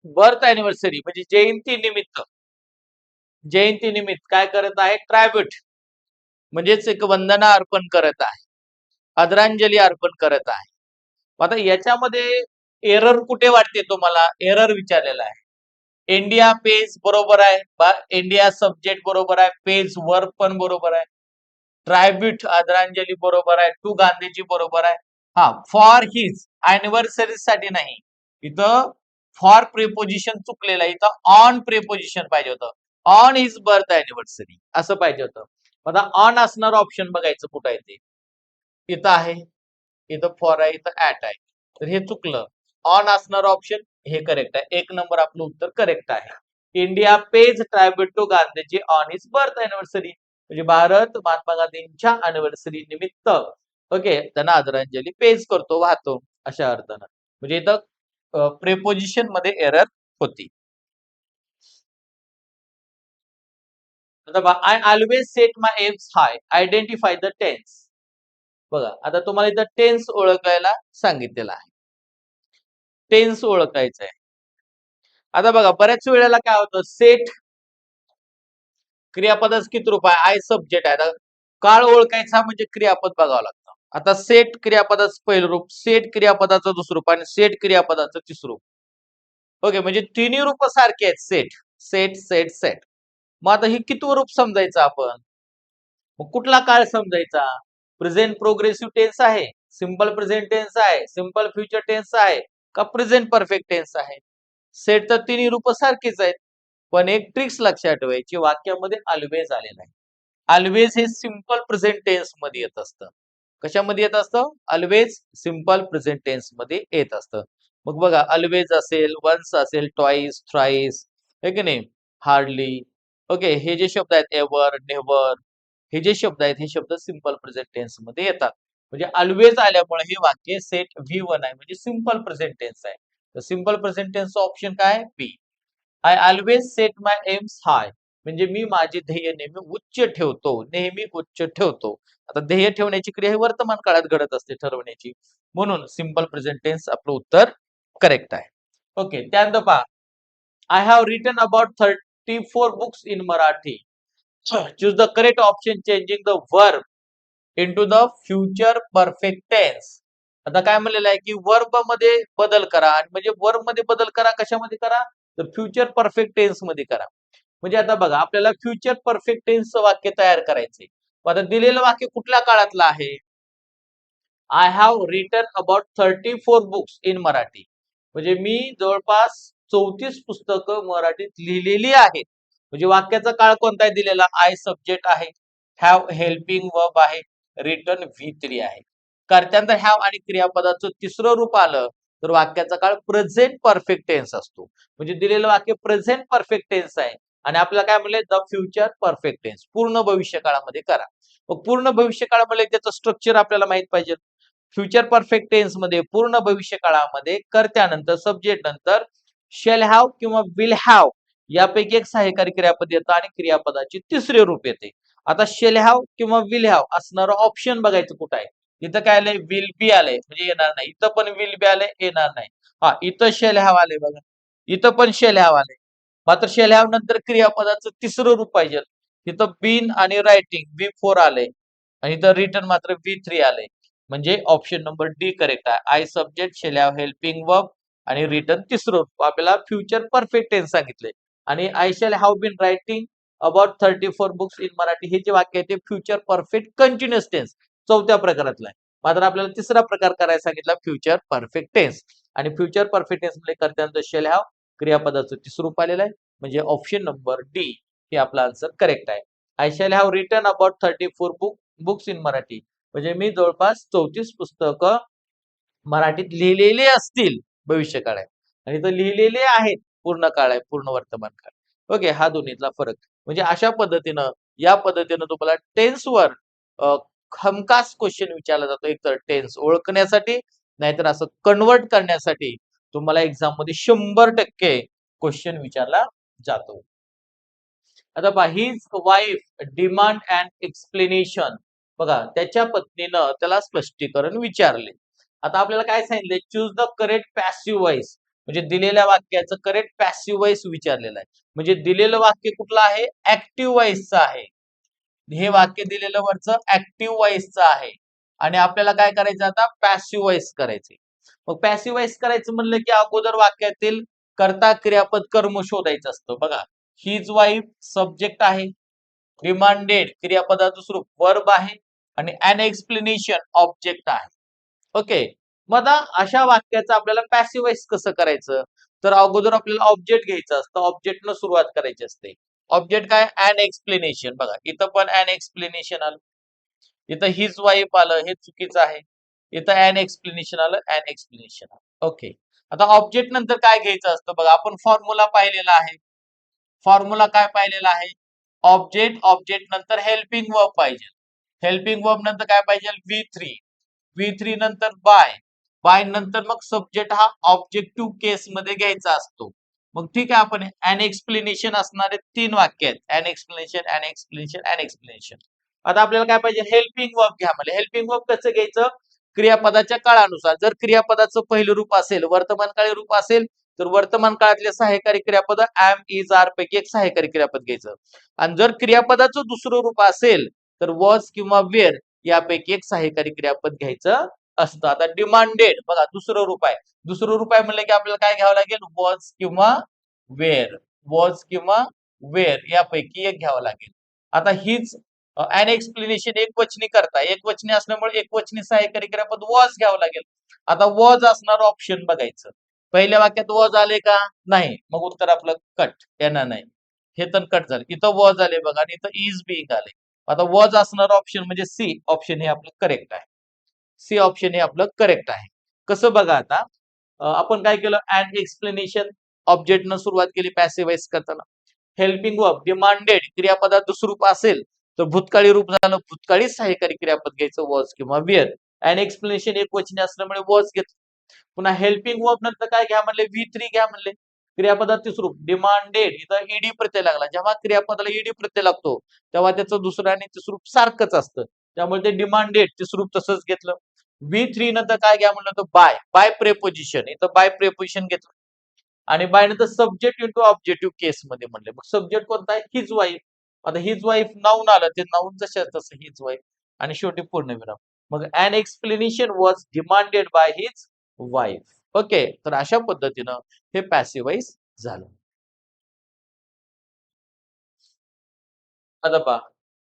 S1: बर्थ अॅनिव्हर्सरी म्हणजे जयंती निमित्त काय करत आहे. ट्रायब्यूट म्हणजेच एक वंदना अर्पण करत आहे. आदरांजली अर्पण करत आहे. आता याच्यामध्ये एरर कुठे वाटते तुम्हाला. एरर विचारलेला आहे. इंडिया पेज बरोबर आहे. इंडिया सब्जेक्ट बरोबर आहे. पेज वर्क पण बरोबर आहे. ट्रायब्यूट आदरांजली बरोबर आहे. टू गांधीजी बरोबर आहे. हा फॉर हिज अॅनिव्हर्सरी साठी नाही. इथं फॉर प्रिपोजिशन चुकलेलं आहे. इथं ऑन प्रिपोजिशन पाहिजे होतं. ऑन हिज बर्थ अॅनिव्हर्सरी असं पाहिजे होतं. आता ऑन असणार ऑप्शन बघायचं कुठं आहे ते. इथं आहे. इथं फॉर आहे. इथं ऍट आहे. तर हे चुकलं. ऑन असणार ऑप्शन हे करेक्ट आहे. 1 नंबर आपलं उत्तर करेक्ट आहे. India pays tribute to Gandhiji on his birth anniversary. म्हणजे भारत महात्मा गांधींच्या अॅनिव्हर्सरी निमित्त ओके त्यांना आदरांजली पेज करतो वाहतो अशा अर्थानं. म्हणजे इथं प्रेपोजिशन मध्ये एरर होती. आता I always set my aims high identify the tense. बघा आता तुम्हाला इथं टेन्स ओळखायला सांगितलेलं आहे. टेन्स ओळखायचं आहे. आता बघा बऱ्याच वेळेला काय होतं. सेट क्रियापदाच किती रूप आहे. आय सब्जेक्ट आहे. आता काळ ओळखायचा म्हणजे क्रियापद बघावं लागतं. आता सेट क्रियापदाचं पहिलं रूप, सेट क्रियापदाचं दुसरं रूप आणि सेट क्रियापदाचं तिसरं रूप. ओके म्हणजे तिन्ही रूप सारखे आहेत. Set set set set. मग आता ही किती रूप समजायचं आपण. मग कुठला काळ समजायचा. प्रेझेंट प्रोग्रेसिव्ह टेन्स आहे. सिंपल प्रेझेंट टेन्स आहे. सिंपल फ्युचर टेन्स आहे. का प्रेझेंट परफेक्ट टेन्स आहे. सेट तर तिन्ही रूप सारखीच आहेत. पण एक ट्रिक्स लक्षात ठेवायची वाक्यामध्ये ऑलवेज आलेला आहे. ऑलवेज हे सिंपल प्रेझेंट टेन्स मध्ये येत असतं. कशामध्ये येत असतं. ऑलवेज सिंपल प्रेझेंट टेन्स मध्ये येत असतं. मग बघा ऑलवेज असेल, वन्स असेल, ट्वाईस, थ्राईस, हे की नाही, हार्डली. ओके हे जे शब्द आहेत एव्हर, नेव्हर, हे जे शब्द आहेत हे शब्द सिंपल प्रेझेंट टेन्स मध्ये येतात. म्हणजे ऑलवेज आल्यामुळे हे वाक्य सेट V1 आहे म्हणजे सिंपल प्रेझेंट टेन्स आहे. तर सिंपल प्रेझेंट टेन्सचा ऑप्शन काय B. I always set my aims high म्हणजे मी माझे ध्येय नेहमी उच्च ठेवतो. नेहमी उच्च ठेवतो. आता ध्येय ठेवण्याची क्रिया ही वर्तमान काळात घडत असते ठरवण्याची. म्हणून सिंपल प्रेझेंट टेन्स आपलं उत्तर करेक्ट आहे. ओके त्यानंतर पहा. I have written about 34 books in Marathi. Choose the correct option changing the verb into the future perfect tense. आता काय म्हणलेलं आहे की वर्ब मध्ये बदल करा आणि म्हणजे वर्ब मध्ये बदल करा कशामध्ये करा तर फ्युचर परफेक्ट टेन्स मध्ये करा. म्हणजे आता बघा आपल्याला फ्युचर परफेक्ट टेन्सचं वाक्य तयार करायचंय. आता दिलेलं वाक्य कुठल्या काळातलं आहे. I have written about 34 books in Marathi म्हणजे मी जवळपास 34 पुस्तकं मराठीत लिहिलेली आहेत. म्हणजे वाक्याचा काळ कोणता आहे दिलेला. आय सब्जेक्ट आहे. हॅव हेल्पिंग वर्ब आहे. रिटन V3 आहे. कर्त्यांतर हॅव आणि क्रियापदाचं तिसरं रूप आलं तर वाक्याचा काळ प्रेझेंट परफेक्ट टेन्स असतो. म्हणजे दिलेलं वाक्य प्रेझेंट परफेक्ट टेन्स आहे आणि आपल्याला काय म्हणले द फ्युचर परफेक्ट टेन्स पूर्ण भविष्य काळामध्ये करा. मग पूर्ण भविष्य काळामध्ये त्याचं स्ट्रक्चर आपल्याला माहित पाहिजे. फ्युचर परफेक्ट टेन्स मध्ये पूर्ण भविष्य काळामध्ये कर्त्यानंतर सब्जेक्ट नंतर शेल हॅव किंवा विल हॅव यापैकी एक सहाय्यकारी क्रियापद येतं आणि क्रियापदाचे तिसरे रूप येते. आता शेल हॅव किंवा विल हॅव असणारं ऑप्शन बघायचं कुठं आहे. इथं काय आलंय, विल बी आलंय म्हणजे येणार नाही. इथं पण विल बी आलंय, येणार नाही. हा, इथं शेल हॅव आलंय बघा. इथं पण शेल हॅव आलंय. मात्र शेल हॅव नंतर क्रियापदाचं तिसरं रूप पाहिजे. इथं बीन आणि रायटिंग V4 आलंय आणि इथं रिटर्न मात्र V3 आलंय. म्हणजे ऑप्शन नंबर डी करेक्ट आहे. I subject, shall have helping verb आणि रिटर्न तिसरं रूप. आपल्याला फ्युचर परफेक्ट टेन्स सांगितले आणि I shall have been writing about 34 books in Marathi हे जे वाक्य आहे ते फ्युचर परफेक्ट कंटिन्युअस टेन्स चौथ्या प्रकारातला आहे. मात्र आपल्याला तिसरा प्रकार करायला सांगितला फ्युचर परफेक्ट टेन्स आणि फ्युचर परफेक्ट टेन्स मध्ये करताना शेल हॅव क्रियापदाचं तिसरं रूप आलेलं आहे म्हणजे ऑप्शन नंबर डी हे आपला आन्सर करेक्ट आहे. I shall have written about 34 books in Marathi म्हणजे मी जवळपास 34 पुस्तकं मराठीत लिहिलेले असतील भविष्यकाळ आहे आणि इथं लिहिलेले आहेत पूर्ण काळ आहे, पूर्ण वर्तमान काळ. ओके, हा दोन्हीतला फरक. म्हणजे अशा पद्धतीनं या पद्धतीनं तुम्हाला टेन्सवर हमखास क्वेश्चन विचारला जातो. एक तर टेन्स ओळखण्यासाठी नाहीतर असं कन्वर्ट करण्यासाठी तुम्हाला एक्झाम मध्ये 100% क्वेश्चन विचारला जातो. आता पहा, his wife demand and explanation. बघा, त्याच्या पत्नीनं त्याला स्पष्टीकरण विचारले. आता आपल्याला काय सांगितले, choose the correct passive voice म्हणजे दिलेल्या वाक्याचं करेक्ट पॅसिव्ह वॉइस विचारलेलं आहे. म्हणजे दिलेलं वाक्य कुठलं आहे, ऍक्टिव्ह वॉइसचं आहे. हे वाक्य दिलेलं वरचं ऍक्टिव्ह वॉइसचं आहे आणि आपल्याला काय करायचं आता, पॅसिव्ह वॉइस करायचे. मग पॅसिव्ह वॉइस करायचं म्हणलं की अगोदर वाक्यातील कर्ता क्रियापद कर्म शोधायचं असतं. बघा, हिज वाईफ सब्जेक्ट आहे, डिमांडेड क्रियापदाचं स्वरूप वर्ब आहे आणि अन एक्सप्लेनेशन ऑब्जेक्ट आहे. ओके, मग आता अशा वाक्याचं आपल्याला पॅसिव्ह वॉइस कसं करायचं, तर अगोदर आपल्याला ऑब्जेक्ट घ्यायचं असतं, ऑब्जेक्टनं सुरुवात करायची असते. ऑब्जेक्ट काय, अन एक्सप्लेनेशन. बघा, इथं पण अन एक्सप्लेनेशन आलं, इथं हिज वाईफ आलं, हे चुकीचं आहे. इथं अन एक्सप्लेनेशन आलं, अन एक्सप्लेनेशन आलं. ओके, आता ऑब्जेक्ट नंतर काय घ्यायचं असतं, बघा आपण फॉर्म्युला पाहिलेला आहे. फॉर्म्युला काय पाहिलेला आहे, ऑब्जेक्ट, ऑब्जेक्ट नंतर हेल्पिंग वर्ब पाहिजे. हेल्पिंग वर्ब नंतर काय पाहिजे, V3 नंतर बाय नंतर मग सब्जेक्ट हा ऑब्जेक्टिव्ह केस मध्ये घ्यायचा असतो. मग ठीक आहे, आपण अन एक्सप्लेनेशन असणारे 3 वाक्य आहेत, अन एक्सप्लेनेशन, अन एक्सप्लेनेशन, अन एक्सप्लेनेशन. आता आपल्याला काय पाहिजे, हेल्पिंग वर्ब घ्या. म्हणजे हेल्पिंग वर्ब कसं घ्यायचं, क्रियापदाच्या काळानुसार. जर क्रियापदाचं पहिलं रूप असेल, वर्तमान काळी रूप असेल, तर वर्तमान काळातले सहाय्यकारी क्रियापद एम, इज, आर पैकी एक सहाय्यकारी क्रियापद घ्यायचं. आणि जर क्रियापदाचं दुसरं रूप असेल तर वॉज किंवा वेअर यापैकी एक सहाय्यकारी क्रियापद घ्यायचं असतं. आता डिमांडेड बघा, दुसरं रूप आहे. दुसरं रूप आहे म्हणलं की आपल्याला काय घ्यावं लागेल, वॉज किंवा वेअर. वॉज किंवा वेअर यापैकी एक घ्यावं लागेल. आता हीच अन एक्सप्लेनेशन एक वचनी करता, एक वचनी असल्यामुळे एक वचनी सहाय्यकारी क्रियापद वॉज घ्यावं लागेल. आता वॉज असणार ऑप्शन बघायचं. पहिल्या वाक्यात वॉज आले का, नाही, मग उत्तर आपलं कट, येणार नाही. हे तर कट झालं. इथं वॉज आले बघा आणि इथं इज बिंग आले. आता वॉज असणार ऑप्शन म्हणजे सी ऑप्शन हे आपलं करेक्ट आहे. सी ऑप्शन हे आपलं करेक्ट आहे. कसं बघा आता, आपण काय केलं, अँड एक्सप्लेनेशन ऑब्जेक्टनं सुरुवात केली पॅसिव्ह वॉइस करताना. हेल्पिंग वर्ब डिमांडेड क्रियापदाचं स्वरूप असेल तर भूतकाळी रूप झालं, भूतकाळी सहाय्यकारी क्रियापद घ्यायचं वॉज किंवा विअर. अँड एक्सप्लेनेशन एक वचनी असल्यामुळे वॉज घेतलं. पुन्हा हेल्पिंग वर्ब नंतर काय घ्या म्हणले, V3 घ्या म्हणले. क्रियापदाचे स्वरूप डिमांडेड, इथं ईडी प्रत्यय लागला. जेव्हा क्रियापदाला ईडी प्रत्यय लागतो तेव्हा त्याचं दुसरं आणि तिसरं रूप सारखंच असतं, त्यामुळे ते डिमांडेड ते स्वरूप तसंच घेतलं. V3 नंतर काय घ्या म्हणलं, तर बाय प्रेपोजिशन, इथं बाय प्रेपोजिशन घेतलं आणि बाय नंतर सब्जेक्ट इंटू ऑब्जेक्टिव्ह केस मध्ये म्हणले. मग सब्जेक्ट कोणता आहे, हिज वाईफ. आता हिज वाईफ नाऊन आलं, ते नाऊन जशा तसं हिज वाईफ आणि शेवटी पूर्णविराम. मग an explanation was demanded by his wife. Okay, तर अशा पद्धतीनं हे पॅसिव्हाइज झालं. आता पहा,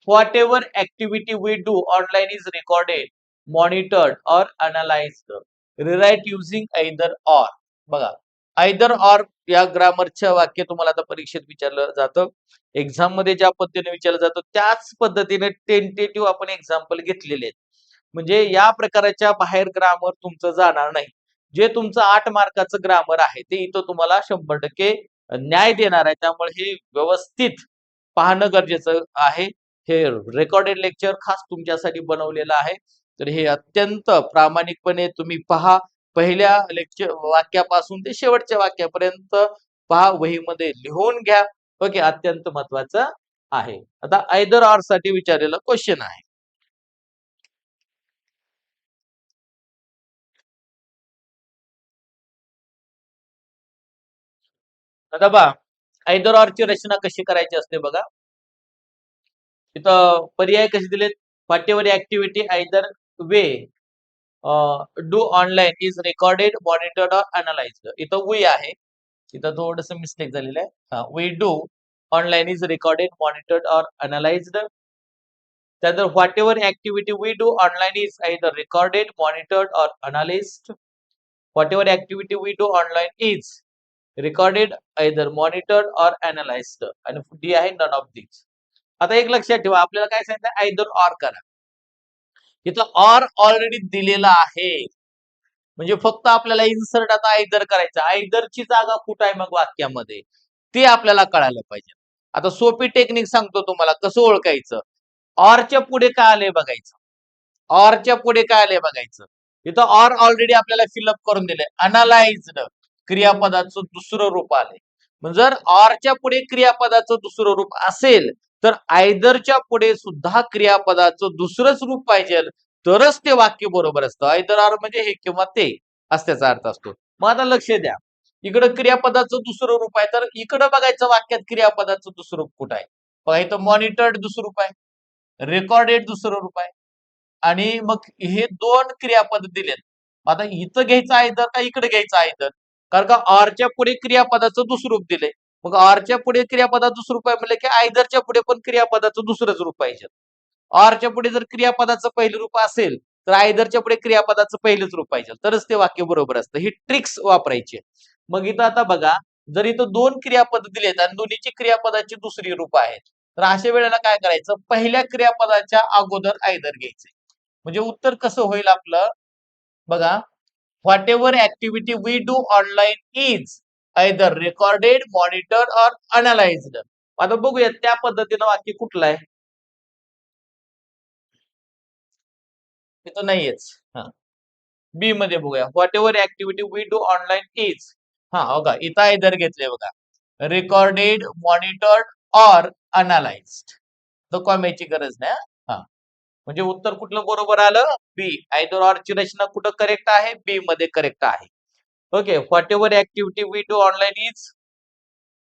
S1: whatever activity we do online is recorded, monitored or analysed. Rewrite using either or. बघा, ऐदर ऑर या ग्रामरच्या वाक्य तुम्हाला आता परीक्षेत विचारलं जातं. एक्झाम मध्ये ज्या पद्धतीने विचारलं जातं त्याच पद्धतीने टेंटेटिव्ह आपण एक्झाम्पल घेतलेले आहेत. म्हणजे या प्रकाराच्या बाहेर ग्रामर तुमचं जाणार नाही. जे तुमचं 8 मार्काचं ग्रामर आहे ते इथं तुम्हाला 100% न्याय देणार आहे. त्यामुळे हे व्यवस्थित पाहणं गरजेचं आहे. हे रेकॉर्डेड लेक्चर खास तुमच्यासाठी बनवलेलं आहे. तर हे अत्यंत प्रामाणिकपणे तुम्ही पहा. पहिल्या लेक्चर वाक्यापासून ते शेवटच्या वाक्यापर्यंत पहा, वहीमध्ये लिहून घ्या. ओके, अत्यंत महत्वाचं आहे. आता आयदर ऑर साठी विचारलेला क्वेश्चन आहे. आता बघा आयदर ऑर ची रचना कशी करायची असते बघा. इथं पर्याय कसे दिलेत? Whatever activity either we do online is recorded monitored or analysed. इथं वी आहे, इथं थोडस मिस्टेक झालेलं आहे. We do online is recorded monitored or analysed. त्यानंतर whatever activity we do online is either recorded monitored or analysed. Whatever activity we do online is recorded either monitored or analysed. आणि D आहे none of दिस. आता एक लक्षात ठेवा, आपल्याला काय सांगितलं? आयदर ऑर करा. इथं ऑर ऑलरेडी दिलेला आहे, म्हणजे फक्त आपल्याला इन्सर्ट आता आयदर करायचं. आयदरची जागा कुठं आहे मग वाक्यामध्ये ते आपल्याला कळायला पाहिजे. आता सोपी टेक्निक सांगतो तुम्हाला कसं ओळखायचं. ऑरच्या पुढे काय आलंय बघायचं. ऑरच्या पुढे काय आलंय बघायचं. इथं ऑर ऑलरेडी आपल्याला फिलअप करून दिलंय. अनालाइज्ड क्रियापदाचं दुसरं रूप आलंय. मग जर ऑरच्या पुढे क्रियापदाचं दुसरं रूप असेल तर आयदरच्या पुढे सुद्धा क्रियापदाचं दुसरंच रूप पाहिजे, तरच ते वाक्य बरोबर असतं. आयदर ऑर म्हणजे हे किंवा ते असं त्याचा अर्थ असतो. मग आता लक्ष द्या, इकडं क्रियापदाचं दुसरं रूप आहे, तर इकडं बघायचं वाक्यात क्रियापदाचं दुसरं रूप कुठं आहे. बघा इथं मॉनिटर्ड दुसरं रूप आहे, रेकॉर्डेड दुसरं रूप आहे, आणि मग हे दोन क्रियापद दिलेत. आता इथं घ्यायचं आहे तर का इकडे घ्यायचं आहे तर, कारण का ऑरच्या पुढे क्रियापदाचं दुसरं रूप दिलंय. मग ऑरच्या पुढे क्रियापदाचं दुसरं रूप आहे म्हणजे की आयदरच्या पुढे पण क्रियापदाचं दुसरंच रूप पाहिजे. ऑरच्या पुढे जर क्रियापदाचं पहिलं रूप असेल तर आयदरच्या पुढे क्रियापदाचं पहिलंच रूप पाहिजे, तरच ते वाक्य बरोबर असतं. ही ट्रिक्स वापरायची. मग इथं आता बघा, जर इथं दोन क्रियापद दिलेत आणि दोन्हीची क्रियापदाची दुसरी रूप आहेत, तर अशा वेळेला काय करायचं? पहिल्या क्रियापदाच्या अगोदर आयदर घ्यायचे. म्हणजे उत्तर कसं होईल आपलं बघा. Whatever activity we do online is either recorded monitor or analysed. आता बघूया त्या पद्धतीनं वाक्य कुठलं आहे. तिथं नाहीयेच. हा, बी मध्ये बघूया. Whatever activity we do online is, हा बघा इथं आयदर घेतले बघा, रेकॉर्डेड मॉनिटर्ड ऑर अनालाइज्ड. तर कॉमेची गरज नाही. हा, म्हणजे उत्तर कुठलं बरोबर आलं? बी. आयदर ऑर ची रचना कुठं करेक्ट आहे? बी मध्ये करेक्ट आहे. Okay. Whatever activity we do online is,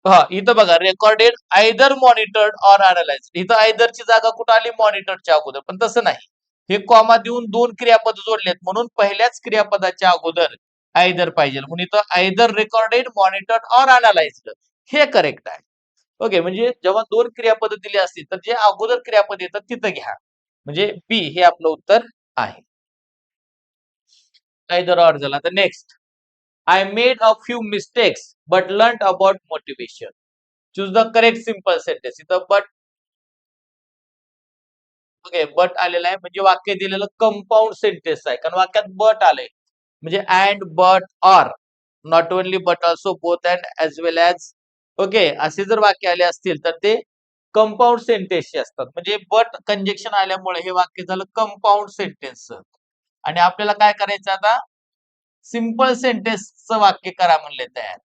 S1: हा इथं बघा recorded either monitored or analyse. इथं आयदरची जागा कुठं आली? मॉनिटरच्या अगोदर. पण तसं नाही, हे कॉमा देऊन दोन क्रियापद जोडलेत म्हणून पहिल्याच क्रियापदाच्या अगोदर आयदर पाहिजे, म्हणून इथं आयदर रेकॉर्डेड मॉनिटर्ड ऑर अनालाइज्ड हे करेक्ट आहे. ओके, म्हणजे जेव्हा दोन क्रियापद दिली असतील तर जे अगोदर क्रियापद येतात तिथं घ्या. म्हणजे बी हे आपलं उत्तर आहे. आयदर ऑर झाला. तर next, I made a few mistakes but learned about motivation. Choose the correct simple sentence. इथं but, ओके, बट आलेला आहे म्हणजे वाक्य दिलेलं कंपाऊंड सेंटेन्स आहे, कारण वाक्यात बट आलंय. म्हणजे and but or, not only but also both and as well as. Okay, असे जर वाक्य आले असतील तर ते कंपाऊंड सेंटेन्सचे असतात. म्हणजे बट कंजेक्शन आल्यामुळे हे वाक्य झालं कंपाऊंड सेंटेन्स. आणि आपल्याला काय करायचं आता? सिंपल सेंटेन्सचं वाक्य करा म्हणले तयार.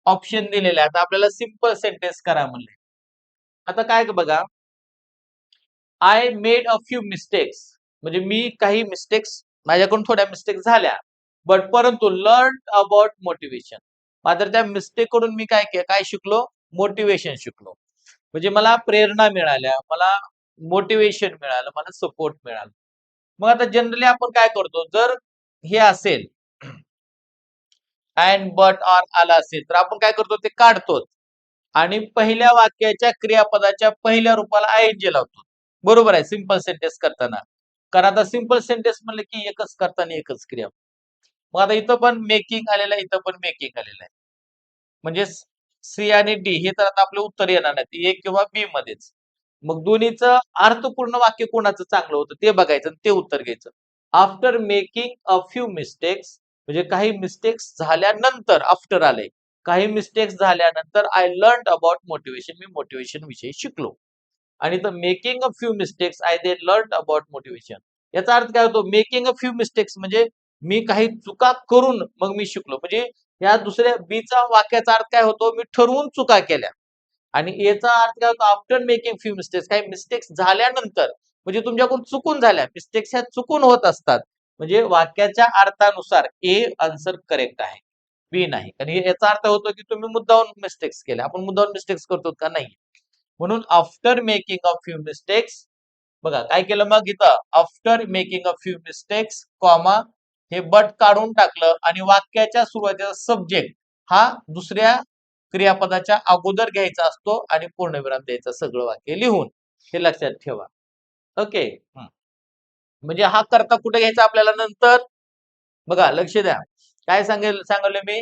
S1: ऑप्शन दिलेले आहे. आता आपल्याला सिंपल सेंटेन्स करा म्हणले. आता काय बघा, I made a few mistakes, म्हणजे मी काही मिस्टेक्स, माझ्याकडून थोड्या मिस्टेक्स झाल्या, बट परंतु लर्न अबाउट मोटिवेशन. मात्र त्या मिस्टेक कडून मी काय केलं? काय शिकलो? मोटिवेशन शिकलो. म्हणजे मला प्रेरणा मिळाल्या, मला मोटिवेशन मिळालं, मला सपोर्ट मिळाला. मग आता जनरली आपण काय करतो, जर हे असेल अँड बट ऑर आला असेल तर आपण काय करतो? ते काढतो आणि पहिल्या वाक्याच्या क्रियापदाच्या पहिल्या रूपाला आयएनजी लावतो. बरोबर आहे सिंपल सेंटेन्स करताना. कारण आता सिंपल सेंटेन्स म्हणलं की एकच करताना एकच क्रिया. मग आता इथं पण मेकिंग आलेलं आहे, इथं पण मेकिंग आलेलं आहे. म्हणजे सी आणि डी हे तर आता आपलं उत्तर येणार नाही, ए किंवा बी मध्येच. मग दोन्हीचं अर्थपूर्ण वाक्य कोणाचं चांगलं होतं ते बघायचं आणि ते उत्तर घ्यायचं. After making a few mistakes, म्हणजे काही मिस्टेक्स झाल्यानंतर, आफ्टर आले, काही मिस्टेक्स झाल्यानंतर I learn about motivation, me motivation विषयी शिकलो. आणि तर making a few mistakes I they learn about motivation. याचा अर्थ काय होतो? मेकिंग अ फ्यू मिस्टेक्स म्हणजे मी काही चुका करून मग मी शिकलो. म्हणजे या दुसऱ्या बीचा वाक्याचा अर्थ काय होतो? मी ठरवून चुका केल्या आणि याचा अर्थ काय होतो, आफ्टर मेकिंग फ्यू मिस्टेक्स, काही मिस्टेक्स झाल्यानंतर, म्हणजे तुमच्याकडून चुकून झाल्या, मिस्टेक्स ह्या चुकून होत असतात. म्हणजे वाक्याच्या अर्थानुसार ए आन्सर करेक्ट आहे, बी नाही. कारण याचा अर्थ होतो की तुम्ही मुद्दामून मिस्टेक्स केल्या. आपण मुद्दामून मिस्टेक्स करतो का? नाही. म्हणून after making a few mistakes, बघा काय केलं मग इथं, after making a few mistakes comma, हे बट काढून टाकलं आणि वाक्याच्या सुरुवातीचा सब्जेक्ट हा दुसऱ्या क्रियापदाच्या अगोदर घ्यायचा असतो आणि पूर्णविराम द्यायचा सगळं वाक्य लिहून. हे लक्षात ठेवा. ओके. म्हणजे हा कर्ता कुठे घ्यायचा आपल्याला नंतर, बघा लक्ष द्या. काय सांगितलं मी,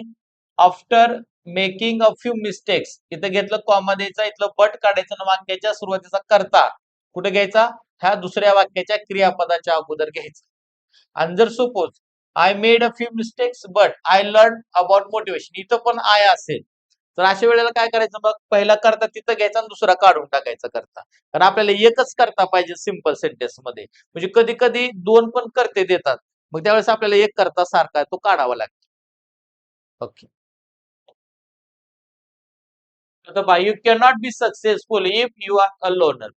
S1: after making a few mistakes, इथं घेतलं कॉमा द्यायचा, इथलं बट काढायचं आणि वाक्याच्या सुरुवातीचा कर्ता कुठे घ्यायचा, ह्या दुसऱ्या वाक्याच्या क्रियापदाच्या अगोदर घ्यायचा. आणि जर suppose I made a few mistakes but I learn about motivation, इथं पण आय असेल तर अशा वेळेला काय करायचं, मग पहिला करता तिथं घ्यायचा आणि दुसरा काढून टाकायचा करता. कारण आपल्याला एकच करता पाहिजे सिंपल सेंटेन्स मध्ये. म्हणजे कधी कधी दोन पण करते देतात, मग त्यावेळेस आपल्याला एक करता सारखा तो काढावा लागतो. ओके. आता बा, you can not be successful if you are a loner.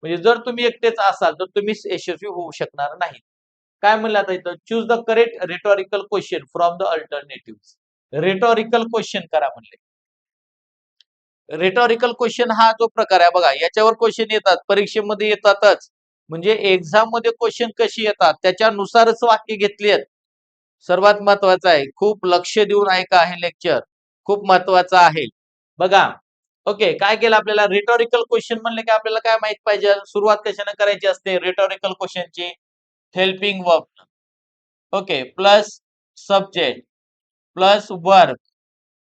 S1: म्हणजे जर तुम्ही एकटेच असाल तर तुम्ही यशस्वी होऊ शकणार नाही. काय म्हणलं आता इथं, choose the correct rhetorical question from the alternative. Rhetorical question करा म्हणले. रिटॉरिकल क्वेश्चन हा जो प्रकार आहे बघा, याच्यावर क्वेश्चन येतात, परीक्षेमध्ये येतातच. म्हणजे एक्झाम मध्ये क्वेश्चन कशी येतात त्याच्यानुसारच वाक्य घेतली आहेत. सर्वात महत्वाचं आहे, खूप लक्ष देऊन ऐका, हे लेक्चर खूप महत्वाचं आहे. बघा, ओके, काय केलं आपल्याला, रिटॉरिकल क्वेश्चन म्हणले की आपल्याला काय माहित पाहिजे, सुरुवात कशाने करायची असते रिटॉरिकल क्वेश्चनची, helping verb, okay, plus subject plus verb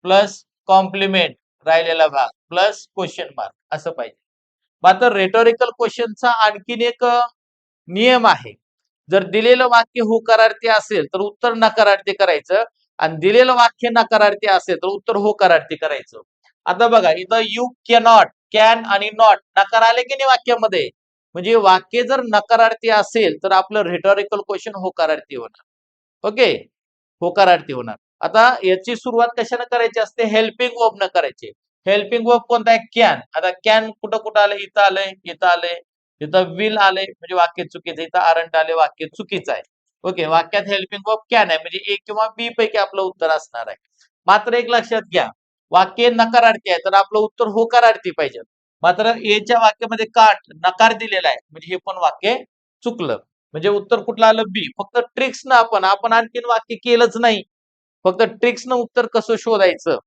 S1: plus complement, राहिलेला भाग प्लस क्वेश्चन मार्क, असं पाहिजे. मात्र रेटॉरिकल क्वेश्चनचा आणखीन एक नियम आहे. जर दिलेलं वाक्य होकारार्थी असेल तर उत्तर नकारार्थी करायचं, आणि दिलेलं वाक्य नकारार्थी असेल तर उत्तर होकारार्थी करायचं. आता बघा इथं यू कॅनॉट, कॅन आणि नॉट नकार आले की नाही वाक्यामध्ये, म्हणजे वाक्य जर नकारार्थी असेल तर आपलं रेटॉरिकल क्वेश्चन होकारार्थी होणार. ओके, होकारार्थी होणार. आता याची सुरुवात कशाने करायची असते, हेल्पिंग वर्ब न करायची. हेल्पिंग वर्ब कोणता आहे, कॅन. आता कॅन कुठं कुठं आलंय, इथं आलंय, इथं आलंय, इथं विल आलंय, म्हणजे वाक्य चुकीचं, इथं आरंट आले, वाक्य चुकीचं आहे. ओके, वाक्यात हेल्पिंग वर्ब कॅन आहे, म्हणजे ए किंवा बी पैकी आपलं उत्तर असणार आहे. मात्र एक लक्षात घ्या, वाक्य नकारार्थी आहे तर आपलं उत्तर होकारार्थी पाहिजे. मात्र एच्या वाक्यामध्ये काट नकार दिलेला आहे, म्हणजे हे पण वाक्य चुकलं. म्हणजे उत्तर कुठलं आलं, बी. फक्त ट्रिक्स ना आपण आणखीन वाक्य केलंच नाही, फक्त ट्रिक्स न उत्तर कसं शोधायचं.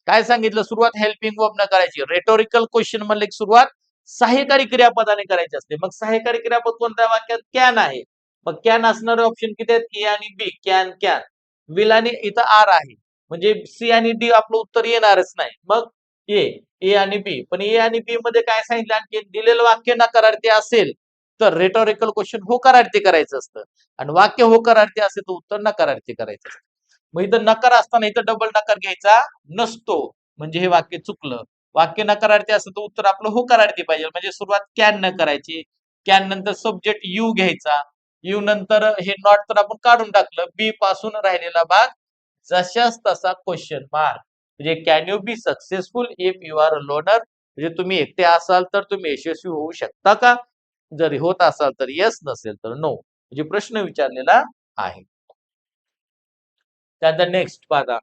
S1: काय सांगितलं, सुरुवात हेल्पिंग वर्ब न करायची. रेटोरिकल क्वेश्चन म्हणले की सुरुवात सहाय्यकारी क्रियापदाने करायची असते. मग सहाय्यकारी क्रियापद कोणत्या वाक्यात, कॅन आहे. मग कॅन असणारे ऑप्शन किती आहेत, ए आणि बी, कॅन कॅन. विल आणि इथं आर आहे, म्हणजे सी आणि डी आपलं उत्तर येणारच नाही. मग ए, ए आणि बी. पण ए आणि बी मध्ये काय सांगितलं, आणखी दिलेलं वाक्य नकारार्थी असेल तर रेटॉरिकल क्वेश्चन होकारार्थी करायचं असतं, आणि वाक्य होकारार्थी असेल तर उत्तर नकारार्थी करायचं असतं. मग इथं नकार असताना इथं डबल नकार घ्यायचा नसतो, म्हणजे हे वाक्य चुकलं. वाक्य नकारार्थी असेल तर उत्तर आपलं होकारार्थी पाहिजे, म्हणजे सुरुवात कॅन न करायची. कॅन नंतर सब्जेक्ट यू घ्यायचा, यू नंतर हे नॉट तर आपण काढून टाकलं, बी पासून राहिलेला भाग जशाच तसा क्वेश्चन मार्क. म्हणजे can you be successful if you are a loner, म्हणजे तुम्ही एकटे असाल तर तुम्ही यशस्वी होऊ शकता का, जर होत असाल तर येस, नसेल तर नो. म्हणजे प्रश्न विचारलेला आहे. त्यानंतर नेक्स्ट पाहता,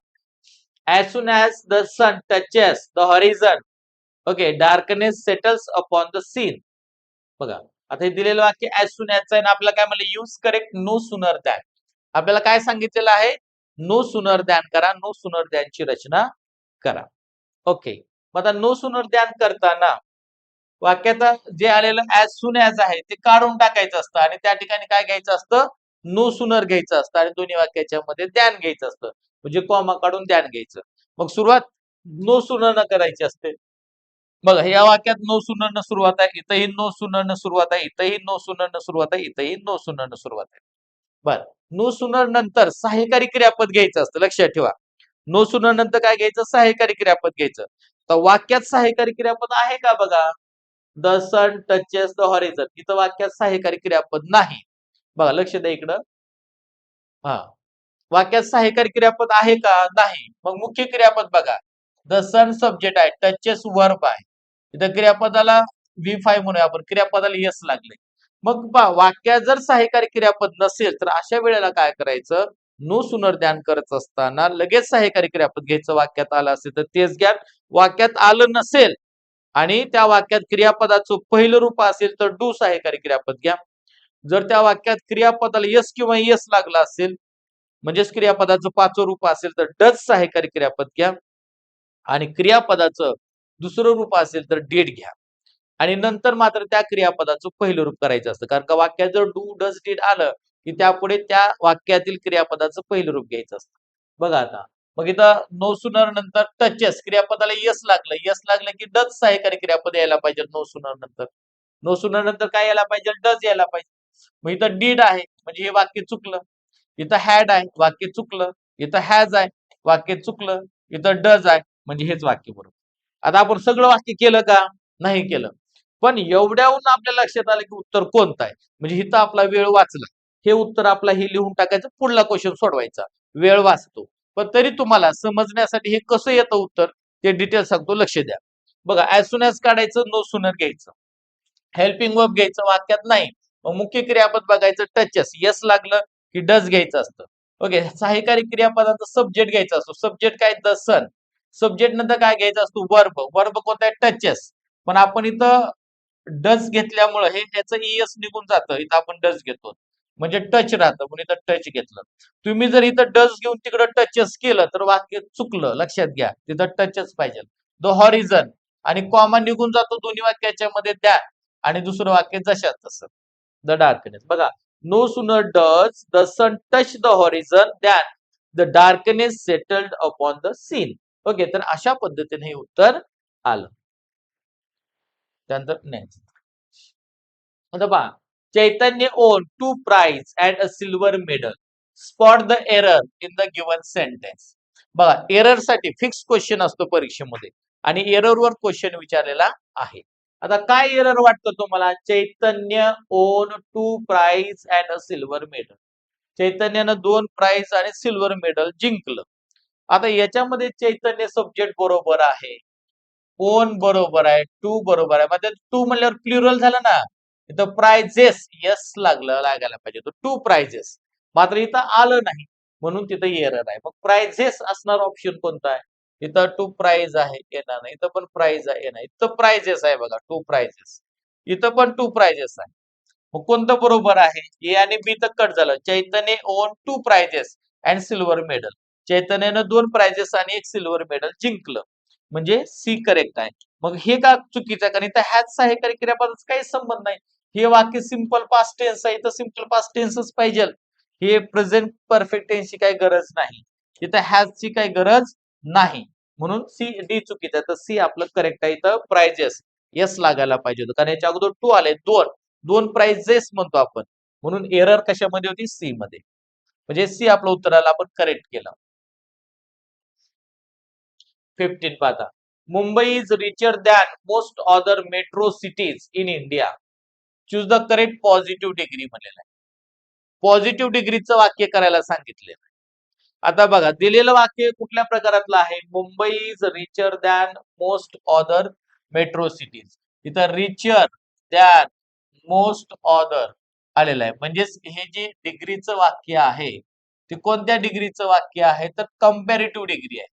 S1: as soon as the sun touches the horizon, okay, darkness settles upon the scene. बघा, आता हे दिलेलं वाक्य as soon as आहे, आपल्याला काय म्हणलं, use correct no sooner than. आपल्याला काय सांगितलेलं आहे, नो सूनर दॅन करा, नो सूनर दॅन ची रचना करा. ओके, मग आता नो सूनर दॅन करताना वाक्यात जे आलेलं ऍज सुन ऍज आहे ते काढून टाकायचं असतं, आणि त्या ठिकाणी काय घ्यायचं असतं, नो सुनर घ्यायचं असतं, आणि दोन्ही वाक्याच्या मध्ये द्यान घ्यायचं असतं, म्हणजे कॉमा काढून द्यान घ्यायचं. मग सुरुवात नो सुनर न करायची असते. बघा, या वाक्यात नो सुनर न सुरुवात आहे, इथंही नो सुनर न सुरुवात आहे, इथंही नो सुनर न सुरुवात आहे, इथंही नो सुनर न सुरुवात आहे. बर, नो सुनर नंतर सहाय्यकारी क्रियापद घ्यायचं असतं, लक्षात ठेवा. नो सुनर नंतर काय घ्यायचं, सहाय्यकारी क्रियापद घ्यायचं. तर वाक्यात सहाय्यकारी क्रियापद आहे का बघा, द सन टचेस द हॉरिझन, इथं वाक्यात सहाय्यकारी क्रियापद नाही. बघा लक्ष द्या इकडं, हा, वाक्यात सहाय्यकारी क्रियापद आहे का, नाही. मग मुख्य क्रियापद बघा, द सन सब्जेक्ट आहे, टचेस वर्ब आहे. इथं क्रियापदाला V5 म्हणूया आपण, क्रियापदाला यस लागले. मग वाक्यात जर सहाय्यकारी क्रियापद नसेल तर अशा वेळेला काय करायचं, नो सुनर ध्यान करत असताना लगेच सहाय्यकारी क्रियापद घ्यायचं. वाक्यात आलं असेल तर तेच घ्या. वाक्यात आलं नसेल आणि त्या वाक्यात क्रियापदाचं पहिलं रूप असेल तर डू सहाय्यकारी क्रियापद घ्या. जर त्या वाक्यात क्रियापदाला यस किंवा यस लागला असेल म्हणजेच क्रियापदाचं पाचवं रूप असेल तर डज सहाय्यकारी क्रियापद घ्या. आणि क्रियापदाचं दुसरं रूप असेल तर डीड घ्या. आणि नंतर मात्र त्या क्रियापदाचं पहिलं रूप करायचं असतं. कारण का वाक्यात जर डू डज डीड आलं की त्यापुढे त्या वाक्यातील क्रियापदाचं पहिलं रूप घ्यायचं असतं. बघा आता मग इथं नो सुनर नंतर टचेस क्रियापदाला यस लागलं, यस लागलं की डज सहाय्यकारी क्रियापद यायला पाहिजे. नो सुनर नंतर, नो सुनर नंतर काय यायला पाहिजे, डज यायला पाहिजे. मग इथं डीड आहे म्हणजे हे वाक्य चुकलं. इथं हॅड आहे वाक्य चुकलं. इथं हॅज आहे वाक्य चुकलं. इथं डज आहे म्हणजे हेच वाक्य बरोबर. आता आपण सगळं वाक्य केलं का, नाही केलं. पण एवढ्याहून आपल्या लक्षात आलं की उत्तर कोणतं आहे. म्हणजे इथं आपला वेळ वाचला. हे उत्तर आपला हे लिहून टाकायचं, पुढला क्वेश्चन सोडवायचा. वेळ वाचतो. पण तरी तुम्हाला समजण्यासाठी हे कसं येतं उत्तर ते डिटेल सांगतो, लक्ष द्या. बघा ऍज सुन ऍज काढायचं, नो सुनर घ्यायचं. हेल्पिंग वर्ब घ्यायचं वाक्यात नाही. मुख्य क्रियापद बघायचं, टचेस यस लागलं की डज घ्यायचं असतं. ओके, सहाय्यकारी क्रियापदाचा सब्जेक्ट घ्यायचा असतो. सब्जेक्ट काय, द सन. सब्जेक्ट नंतर काय घ्यायचा असतो, वर्ब. वर्ब कोणता आहे, टचेस. पण आपण इथं डज घेतल्यामुळे हे त्याचं ईएस निघून जातं. इथं आपण डज घेतो म्हणजे टच राहतं म्हणून इथं टच घेतलं. तुम्ही जर इथं डज घेऊन तिकडं टचेस केलं तर वाक्य चुकलं, लक्षात घ्या. तिथं टचच पाहिजे. द हॉरिझन आणि कॉमा निघून जातो दोन्ही वाक्याच्या मध्ये, द्या आणि दुसरं वाक्य जशाच तसं, द डार्कनेस. बघा, no sooner does the sun touch the horizon than the darkness settled upon the scene. Okay, तर अशा पद्धतीने हे उत्तर आलं. त्यानंतर नेक्स्ट आता पहा, Chaitanya won 2 prize and a silver medal. Spot the error in the given sentence. बघा, एरर साठी फिक्स क्वेश्चन असतो परीक्षेमध्ये आणि एररवर क्वेश्चन विचारलेला आहे. आता काय एरर वाटतं तुम्हाला, Chaitanya won 2 prize and a silver medal. चैतन्यानं 2 प्राइज आणि सिल्वर मेडल जिंकलं. आता याच्यामध्ये चैतन्य सब्जेक्ट बरोबर आहे, ओन बरोबर आहे, टू बरोबर आहे. म्हणजे टू म्हणल्यावर प्लुरल झालं ना. इथं प्राइजेस यस लागायला पाहिजे, तो टू प्राइजेस. मात्र इथं आलं नाही म्हणून तिथं एरर आहे. मग प्राइजेस असणार ऑप्शन कोणता आहे, इथं टू प्राइज आहे, येणार नाही. इथं पण प्राइज आहे, येणार. इथं प्राइजेस आहे बघा, टू प्राइजेस. इथं पण टू प्राइजेस आहे. मग कोणतं बरोबर आहे, ए आणि बी तर कट झालं. Chaitanya won 2 prizes and silver medal. चैतन्यानं 2 प्राइजेस आणि 1 सिल्वर मेडल जिंकलं म्हणजे सी करेक्ट आहे. मग हे का चुकीचं आहे, कारण इथं हॅज सहाय्यकारी क्रियापदाचा काही संबंध नाही. हे वाक्य सिंपल पास्ट टेन्स आहे, इथं सिंपल पास्ट टेन्सच पाहिजे. हे प्रेझेंट परफेक्ट टेन्सची काही गरज नाही. इथं हॅजची काही गरज नाही म्हणून सी डी चुकीचं आहे. तर सी आपलं करेक्ट आहे. इथं प्राइजेस यस लागायला पाहिजे होतं, कारण याच्या अगोदर टू आले, दोन प्राइजेस म्हणतो आपण म्हणून एरर कशामध्ये होती, सी मध्ये. म्हणजे सी आपलं उत्तराला आपण करेक्ट केलं. 15 पाहता, Mumbai is richer than most other metro cities in India. Choose the correct positive degree म्हणलेलं आहे. पॉझिटिव्ह डिग्रीचं वाक्य करायला सांगितले. आता बघा, दिलेलं वाक्य कुठल्या प्रकारातलं आहे, Mumbai is richer than most other metro cities. इथं रिचर दॅन मोस्ट अदर आलेलं आहे. म्हणजेच हे जे डिग्रीचं वाक्य आहे ते कोणत्या डिग्रीचं वाक्य आहे, तर कम्पॅरेटिव्ह डिग्री आहे.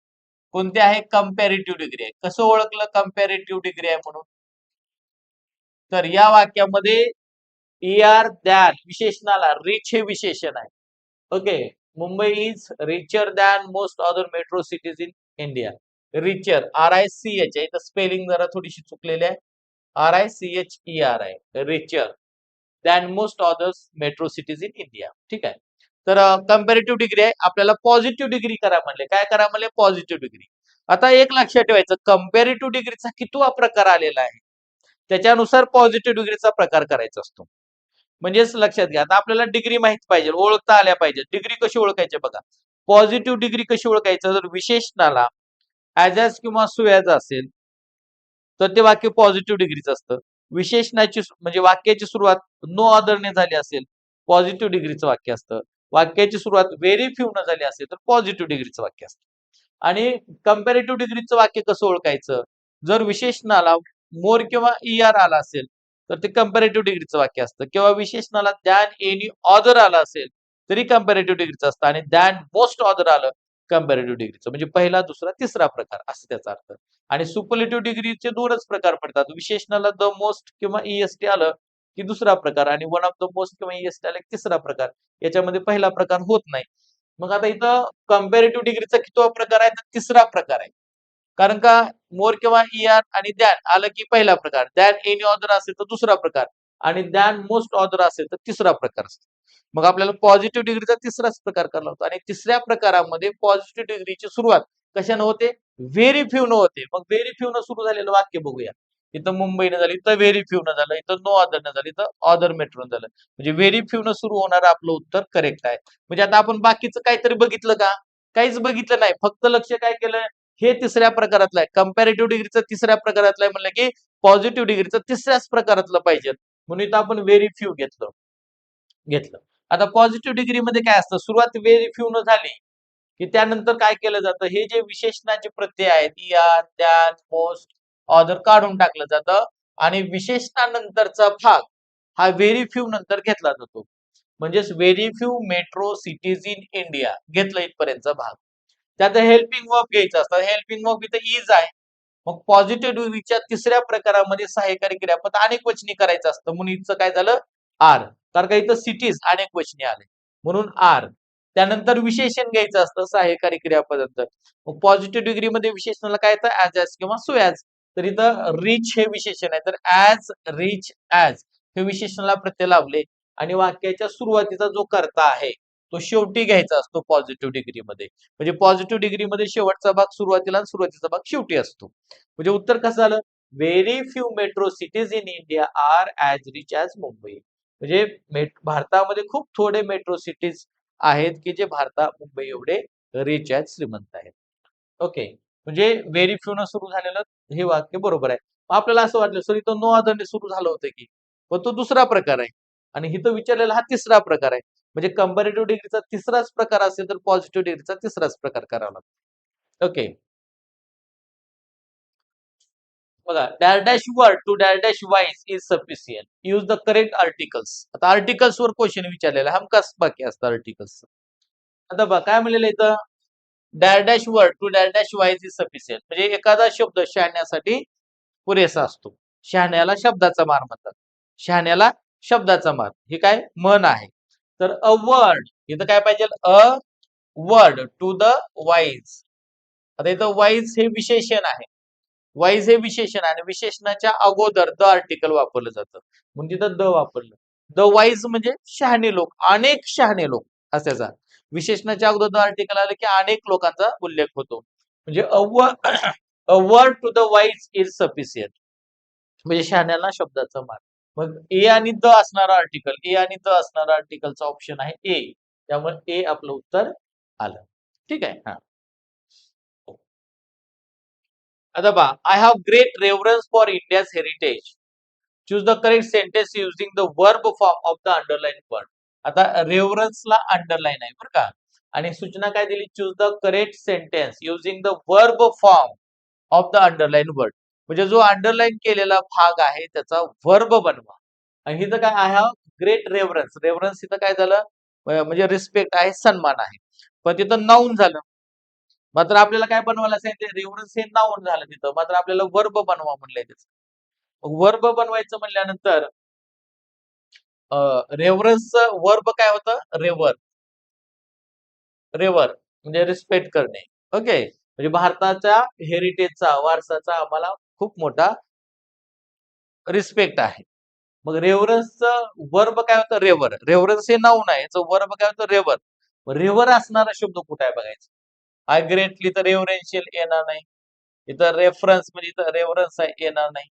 S1: कोणते आहे, कम्पॅरेटिव्ह डिग्री आहे. कसं ओळखलं कम्पॅरेटिव्ह डिग्री आहे म्हणून, तर या वाक्यामध्ये ER दॅन विशेषणाला रिच हे विशेषण आहे. Okay, Mumbai is richer than most other metro cities in India. Richer RICH आहे, इथं स्पेलिंग जरा थोडीशी चुकलेली आहे. RICHER आहे, richer than most others metro cities in India. ठीक आहे. तर कम्पॅरेटिव्ह डिग्री आहे. आपल्याला पॉझिटिव्ह डिग्री करा म्हणले, काय करा म्हणले, पॉझिटिव्ह डिग्री. आता एक लक्षात ठेवायचं, कम्पॅरेटिव्ह डिग्रीचा कितवा प्रकार आलेला आहे त्याच्यानुसार पॉझिटिव्ह डिग्रीचा प्रकार करायचा असतो. म्हणजेच लक्षात घ्या, आता आपल्याला डिग्री माहित पाहिजे, ओळखता आल्या पाहिजे. डिग्री कशी ओळखायची बघा, पॉझिटिव्ह डिग्री कशी ओळखायचं, जर विशेषणाला ऍज किंवा सो ऍज असेल तर ते वाक्य पॉझिटिव्ह डिग्रीचं असतं. विशेषणाची म्हणजे वाक्याची सुरुवात नो अदरने झाली असेल, पॉझिटिव्ह डिग्रीचं वाक्य असतं. वाक्याची सुरुवात व्हेरी फ्यू न झाली असेल तर पॉझिटिव्ह डिग्रीचं वाक्य असतं. आणि कंपॅरेटिव्ह डिग्रीचं वाक्य कसं ओळखायचं? जर विशेषणाला मोर किंवा ईआर आला असेल तर ते कंपॅरेटिव्ह डिग्रीचं वाक्य असतं, किंवा विशेषणाला दॅन एनी ऑदर आला असेल तरी कंपॅरेटिव्ह डिग्रीचं असतं, आणि दॅन मोस्ट ऑदर आलं कंपॅरेटिव्ह डिग्रीचं, म्हणजे पहिला, दुसरा, तिसरा प्रकार असं त्याचा अर्थ. आणि सुपरलेटिव्ह डिग्रीचे दोनच प्रकार पडतात. विशेषणाला द मोस्ट किंवा ईएसटी आलं की दुसरा प्रकार, आणि वन ऑफ द मोस्ट किंवा ईएसटी आलं की तिसरा प्रकार. याच्यामध्ये पहिला प्रकार होत नाही. मग आता इथं कंपॅरेटिव्ह डिग्रीचा कितवा प्रकार आहे? तर तिसरा प्रकार आहे. कारण का, मोर किंवा ईआर आणि दॅन आलं की पहिला प्रकार, दॅन एनी ऑदर असेल तर दुसरा प्रकार, आणि दॅन मोस्ट ऑदर असेल तर तिसरा प्रकार असतो. मग आपल्याला पॉझिटिव्ह डिग्रीचा तिसराच प्रकार करावा लागतो. आणि तिसऱ्या प्रकारामध्ये पॉझिटिव्ह डिग्रीची सुरुवात कशाने होते? व्हेरी फ्यू न होते. मग व्हेरी फ्यू न सुरू झालेलं वाक्य बघूया. इथं मुंबईनं झालं, इथं व्हेरी फ्यू न झालं, इथं नो ऑदर न झालं, इथं ऑदर मेट्रो झालं. म्हणजे व्हेरी फ्यू न सुरू होणारं आपलं उत्तर करेक्ट आहे. म्हणजे आता आपण बाकीचं काहीतरी बघितलं का? काहीच बघितलं नाही. फक्त लक्ष काय केलं? हे तिसऱ्या प्रकारातलं आहे. कंपॅरेटिव्ह डिग्रीचं तिसऱ्या प्रकारातलं आहे म्हणलं की पॉझिटिव्ह डिग्रीचं तिसऱ्याच प्रकारातलं पाहिजे. म्हणून इथं आपण व्हेरी फ्यू घेतलं. आता पॉझिटिव्ह डिग्रीमध्ये काय असतं? सुरुवात व्हेरी फ्यू न झाली की त्यानंतर काय केलं जातं? हे जे विशेषणाचे प्रत्यय आहेत, इआर, दॅन, मोस्ट, ऑदर काढून टाकलं जातं, आणि विशेषणानंतरचा भाग हा व्हेरी फ्यू नंतर घेतला जातो. म्हणजेच very few metro cities in India घेतलं इथपर्यंतचा भाग. त्यात हेल्पिंग वर्ब घ्यायचं असतं. हेल्पिंग वर्ब इथं इज आहे. मग पॉझिटिव्ह डिग्रीच्या तिसऱ्या प्रकारामध्ये सहाय्यकारी क्रियापद अनेक वचनी करायचं असतं. म्हणून इथं काय झालं? आर. कारण का इथं सिटीज अनेक वचनी आले, म्हणून आर. त्यानंतर विशेषण घ्यायचं असतं सहाय्यकारी क्रियापदांतर. मग पॉझिटिव्ह डिग्रीमध्ये विशेषणाला काय येतं? ऍज ऍज किंवा सो ऍज. तर इथं रिच हे विशेषण आहे, तर ऍज, रिच, ऍज हे विशेषणाला प्रत्यय लावले, आणि वाक्याच्या सुरुवातीचा जो कर्ता आहे तो शेवटी घ्यायचा असतो पॉझिटिव्ह डिग्रीमध्ये. म्हणजे पॉझिटिव्ह डिग्रीमध्ये शेवटचा भाग सुरुवातीला आणि सुरुवातीचा भाग शेवटी असतो. म्हणजे उत्तर कसं झालं? Very few metro cities in India are as rich as Mumbai. म्हणजे भारतामध्ये खूप थोडे मेट्रो सिटीज आहेत की जे मुंबई एवढे रिच आहेत, श्रीमंत आहेत. ओके. म्हणजे व्हेरी फ्यू न सुरू झालेलं हे वाक्य बरोबर आहे. मग आपल्याला असं वाटलं सर इथं नो अदरने सुरू झालं होतं की, पण तो दुसरा प्रकार आहे, आणि इथं विचारलेला हा तिसरा प्रकार आहे. म्हणजे कंपॅरेटिव्ह डिग्रीचा तिसराच प्रकार असेल तर पॉझिटिव्ह डिग्रीचा तिसराच प्रकार करावा लागतो. ओके. बघा, dash dash word to dash dash wise is sufficient. Use the correct articles. आता आर्टिकल्स वर क्वेश्चन विचारलेला, हमखास बाकी असतं आर्टिकल्स. आता बघा काय म्हणलेलं इथं? Dash dash word to dash dash wise is sufficient. म्हणजे एखादा शब्द शहाण्यासाठी पुरेसा असतो. शहाण्याला शब्दाचा मार म्हणतात. शहाण्याला शब्दाचा मार. हे काय? मन आहे. तर अ वर्ड इथं काय पाहिजे? A word to the wise. आता इथं वाईज हे विशेषण आहे. वाईज हे विशेषण आहे, आणि विशेषणाच्या अगोदर द आर्टिकल वापरलं जातं, म्हणजे तिथं द वापरलं. द वाईज म्हणजे शहाणे लोक, अनेक शहाणे लोक असायचा. विशेषणाच्या अगोदर द आर्टिकल आलं की अनेक लोकांचा उल्लेख होतो. म्हणजे a word to the wise is sufficient. म्हणजे शहाण्याला शब्दाचा मान. मग ए आणि द असणारा आर्टिकल, ए आणि द असणारा आर्टिकलचा ऑप्शन आहे ए. त्यामुळे ए आपलं उत्तर आलं. ठीक आहे. हा. आता पहा, I have great reference for India's heritage. Choose the correct sentence using the verb form of the underline word. आता रेफरन्सला अंडरलाईन आहे बरं का, आणि सूचना काय दिली? Choose the correct sentence using the verb form of the underline word. म्हणजे जो अंडरलाईन केलेला भाग आहे त्याचा वर्ब बनवा. आणि इथं काय? I have great reference. Reference इथं काय झालं? म्हणजे रिस्पेक्ट आहे, सन्मान आहे. पण तिथं नाऊन झालं. मात्र आपल्याला काय बनवायला सांगितलं? रेफरन्स हे नाऊन झालं तिथं, मात्र आपल्याला वर्ब बनवा म्हणलंय त्याचं. वर्ब बनवायचं म्हणल्यानंतर रेव्हरन्सचं वर्ब काय होतं? रेव्हर. रेव्हर म्हणजे रिस्पेक्ट करणे. ओके. म्हणजे भारताच्या हेरिटेजचा, वारसाचा आम्हाला खूप मोठा रिस्पेक्ट आहे. मग रेव्हरन्सचं वर्ब काय होतं? रेव्हर. रेव्हरन्स हे नाऊन आहे, याचं वर्ब काय होतं? रेव्हर. रेव्हर असणारा शब्द कुठे आहे बघायचा. आय ग्रेटली तर रेव्हरेन्शियल येणार नाही. इथं रेफरन्स म्हणजे इथं रेव्हरन्स आहे, येणार नाही.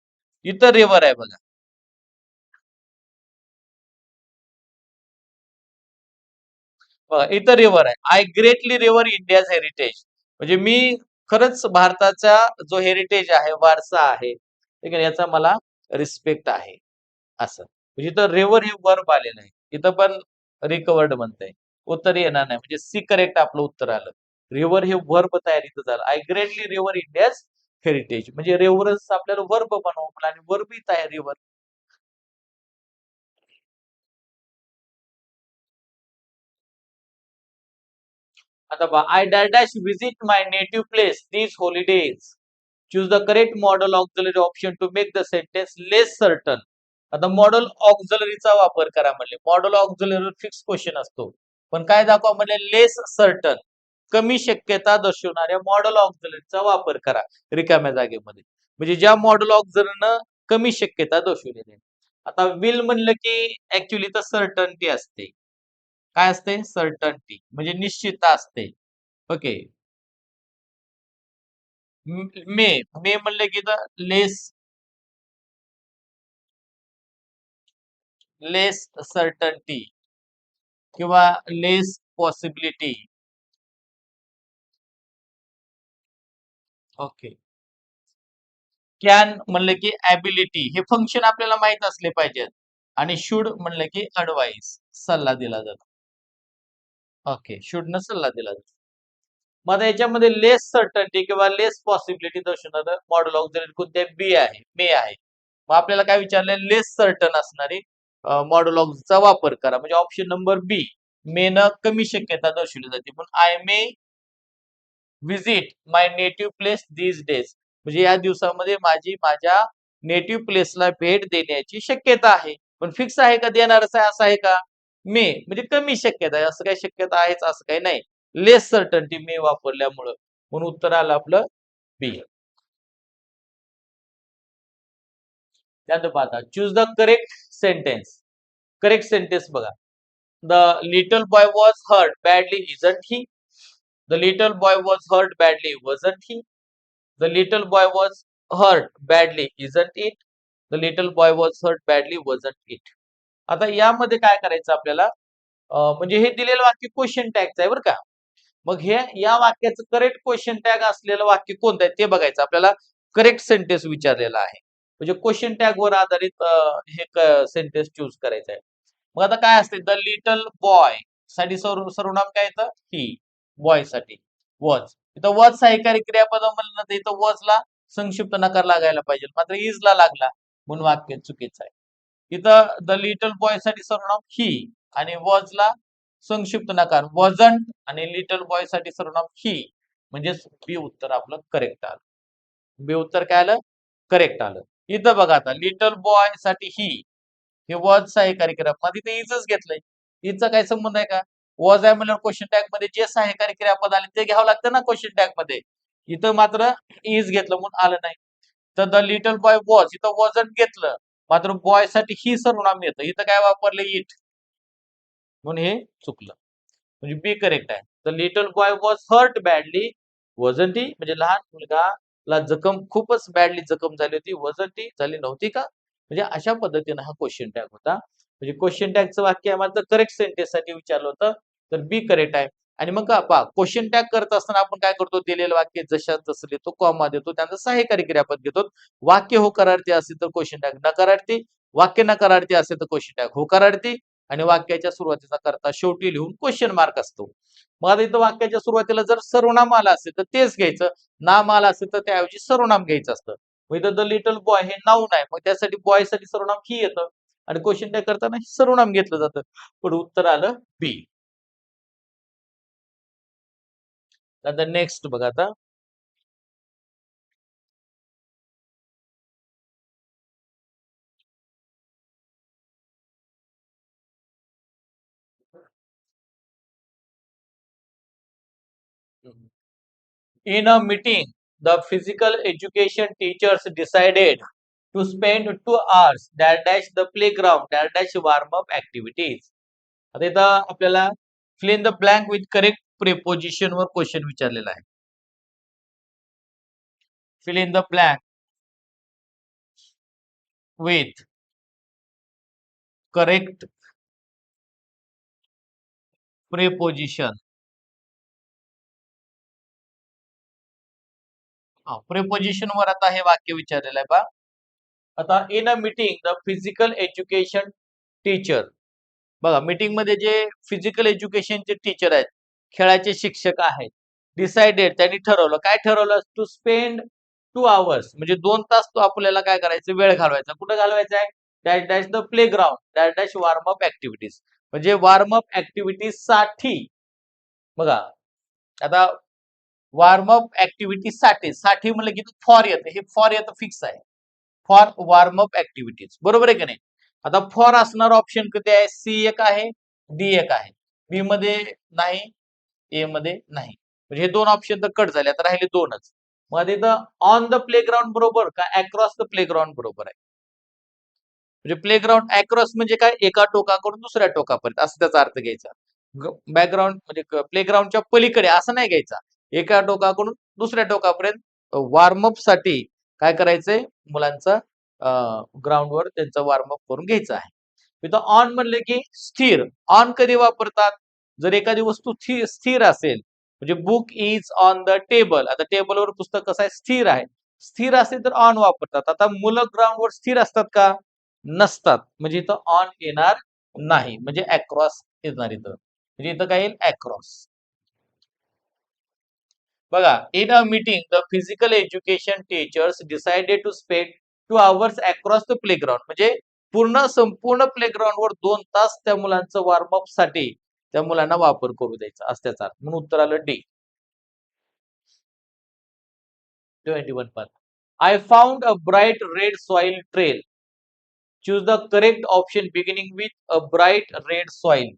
S1: इथं रेव्हर आहे बघा. बघा इथं रिव्हर आहे. I greatly river India's heritage. म्हणजे मी खरंच भारताचा जो हेरिटेज आहे, वारसा आहे, ठीक आहे, याचा मला रिस्पेक्ट आहे असं. म्हणजे इथं रिव्हर हे वर्ब आलेलं आहे. इथं पण रिकवर्ड म्हणतंय. उत्तर येणार नाही. म्हणजे सी करेक्ट आपलं उत्तर आलं. रिव्हर हे वर्ब तयारीचं झालं. I greatly river India's heritage, म्हणजे रेव्हरन्स आपल्याला वर्ब बनवावं आणि वर्ब ही तयार रिव्हर. आता पहा, I dash visit my native place these holidays. Choose the correct modal auxiliary option to make the sentence less certain. आता मॉडल ऑक्झिलरीचा वापर करा म्हणले. मॉडल ऑक्झिलरी फिक्स क्वेश्चन असतो, पण काय दाखवा म्हणले, लेस सर्टन, कमी शक्यता दर्शवणाऱ्या मॉडल ऑक्झिलरीचा वापर करा रिकाम्या जागेमध्ये. म्हणजे ज्या मॉडल ऑक्झिलरीनं कमी शक्यता दर्शवलेली आहे. आता विल म्हणलं की ऍक्च्युली तर सर्टनटी असते. काय असते? सर्टनटी म्हणजे निश्चितता असते. ओके. मे मे म्हणलं की लेस लेस सर्टनटी किंवा लेस पॉसिबिलिटी. ओके. कॅन म्हणलं की ॲबिलिटी, हे फंक्शन आपल्याला माहित असले पाहिजेत. आणि शुड म्हणलं की ऍडवाइस, सल्ला दिला जातो. ओके, शुड न सल्ला दिला जातो. मग आता याच्यामध्ये लेस सर्टन्टी किंवा लेस पॉसिबिलिटी दर्शवणारं मॉडल ऑक्झिलरी कोणते? बी आहे, मे आहे. मग आपल्याला काय विचारलंय? लेस सर्टन असणारी मॉडल ऑक्झचा वापर करा, म्हणजे ऑप्शन नंबर बी, मे न कमी शक्यता दर्शवली जाते. पण I may visit my native place these days, म्हणजे या दिवसामध्ये माझ्या नेटिव्ह प्लेसला भेट देण्याची शक्यता आहे. पण फिक्स आहे का देणारच आहे असं आहे का? मे म्हणजे कमी शक्यता आहे, असं काही शक्यता आहेच असं काही नाही. लेस सर्टन्टी मे वापरल्यामुळं, म्हणून उत्तर आलं आपलं बी. त्यानंतर पाहता, choose the correct sentence. Correct sentence बघा. The little boy was hurt badly isn't he. The little boy was hurt badly wasn't he. The little boy was hurt badly isn't it. The little boy was hurt badly wasn't it. आता यामध्ये काय करायचं आपल्याला, म्हणजे हे दिलेलं वाक्य question टॅगचं आहे बरं का. मग हे या वाक्याचं करेक्ट क्वेश्चन टॅग असलेलं वाक्य कोणतं आहे ते बघायचं. आपल्याला करेक्ट सेंटेन्स विचारलेला आहे, म्हणजे क्वेश्चन टॅग वर आधारित हे सेंटेन्स चूज करायचं आहे. मग आता काय असते? द लिटल बॉय साठी सर्वनाम काय येतं? ही. बॉय साठी वॉज. इथं वॉज सहाय्यकारी क्रियापद म्हणलं तर इथं वॉजला संक्षिप्त नकार लागायला पाहिजे, मात्र इजला लागला म्हणून वाक्य चुकीचं आहे. इथं द लिटल बॉय साठी सर्वनाम ही आणि वॉजला संक्षिप्त नकार वॉजंट, आणि लिटल बॉय साठी सर्वनाम ही, म्हणजे बी उत्तर आपलं करेक्ट आलं. बी उत्तर काय आलं? करेक्ट आलं. इथं बघा, आता लिटल बॉय साठी ही, हे वॉज सहाय्यकारी क्रियापद, इथे इजच घेतलंय. इजचा काय संबंध आहे का? वॉज आहे म्हणल्यावर क्वेश्चन टॅग मध्ये जे सहाय्यकारी क्रियापद आले ते घ्यावं लागतं ना क्वेश्चन टॅग मध्ये. इथं मात्र इज घेतलं म्हणून आलं नाही. तर द लिटल बॉय वॉज, इथं वॉजंट घेतलं, मात्र बॉय साठी ही सर्वनाम येतं, इथं काय वापरलं? इट, म्हणून हे चुकलं. म्हणजे बी करेक्ट आहे. The little boy was hurt badly wasn't he, म्हणजे लहान मुलगाला जखम, खूपच बॅडली जखम झाली होती, वजंट ही झाली नव्हती का? म्हणजे अशा पद्धतीने हा क्वेश्चन टॅग होता. म्हणजे क्वेश्चन टॅगचं वाक्य मात्र करेक्ट सेंटेन्स साठी विचारलं होतं, तर बी करेक्ट आहे. आणि मग पहा, क्वेश्चन टॅग करत असताना आपण काय करतो? दिलेलं वाक्य जशा तसं देतो, कॉमा देतो, त्यांचं सहाय्यकारी क्रियापद घेतो. वाक्य होकारार्थी असेल तर क्वेश्चन टॅग नकारार्थी, वाक्य नकारार्थी असेल तर क्वेश्चन टॅग होकारार्थी, आणि वाक्याच्या सुरुवातीचा करता शेवटी लिहून क्वेश्चन मार्क असतो. मग आता इथं वाक्याच्या सुरुवातीला जर सर्वनाम आला असेल तर तेच घ्यायचं, नाम आला असेल तर त्याऐवजी सर्वनाम घ्यायचं असतं. मग इथं द लिटल बॉय हे नाऊन आहे, मग त्यासाठी बॉय साठी सर्वनाम ही येतं, आणि क्वेश्चन टॅग करताना सर्वनाम घेतलं जातं. पण उत्तर आलं बी. आता नेक्स्ट बघा. आता in a meeting, the physical education teachers decided to spend 2 hours dash the playground dash warm up activities. आता इथं आपल्याला fill in the blank with correct preposition वर क्वेश्चन विचारलेला आहे. Fill in the blank with correct preposition. Preposition वर आता हे वाक्य विचारलेलं आहे पहा. आता in a meeting the physical education teacher, बघा मीटिंग मध्ये जे फिजिकल एज्युकेशनचे टीचर आहेत, खेळाचे शिक्षक आहेत, डिसाइडेड त्यांनी ठरवलं, काय ठरवलं? टू स्पेंड 2 hours म्हणजे 2 तास तो आपल्याला काय करायचं? वेळ घालवायचा. कुठं घालवायचा आहे? Dash dash the playground dash dash warm up activities म्हणजे वॉर्म अप ऍक्टिव्हिटीज साठी बघा आता वॉर्म अप ऍक्टिव्हिटीज साठी म्हणलं की फॉर येतं, हे फॉर येतं फिक्स आहे. फॉर वॉर्म अप ऍक्टिव्हिटीज बरोबर आहे की नाही? आता फॉर असणार ऑप्शन किती आहे? सी एक आहे, डी एक आहे. बी मध्ये नाही, ए मध्ये नाही. म्हणजे हे 2 ऑप्शन तर कट झाले, आता राहिले 2च. मग इथं ऑन द प्लेग्राऊंड बरोबर का अक्रॉस द प्लेग्राऊंड बरोबर आहे? म्हणजे प्लेग्राऊंड अक्रॉस म्हणजे काय? एका टोकाकडून दुसऱ्या टोकापर्यंत असं त्याचा अर्थ घ्यायचा. बॅकग्राऊंड म्हणजे प्लेग्राऊंडच्या पलीकडे असं नाही घ्यायचा. एका टोकाकडून दुसऱ्या टोकापर्यंत वॉर्मअप साठी काय करायचंय? मुलांचा ग्राउंडवर त्यांचा वॉर्मअप करून घ्यायचा आहे. इथं ऑन म्हणले की स्थिर. ऑन कधी वापरतात? जर एखादी वस्तू स्थिर असेल म्हणजे book is on the table. आता टेबलवर पुस्तक कसं आहे? स्थिर आहे. स्थिर असेल तर ऑन वापरतात. आता मुलं ग्राउंडवर स्थिर असतात का? नसतात. म्हणजे इथं ऑन येणार नाही. म्हणजे अक्रॉस येणार इथं. म्हणजे इथं काय येईल? अक्रॉस. बघा, in a meeting the physical education teachers decided to spend 2 hours across the playground म्हणजे संपूर्ण प्लेग्राऊंडवर 2 तास त्या मुलांचं वॉर्मअप साठी त्या मुलांना वापर करू द्यायचा असं त्याचा अर्थ. म्हणून उत्तर आलं डी. 21 पण. I found a bright red soil trail. Choose the correct option beginning with a bright red soil.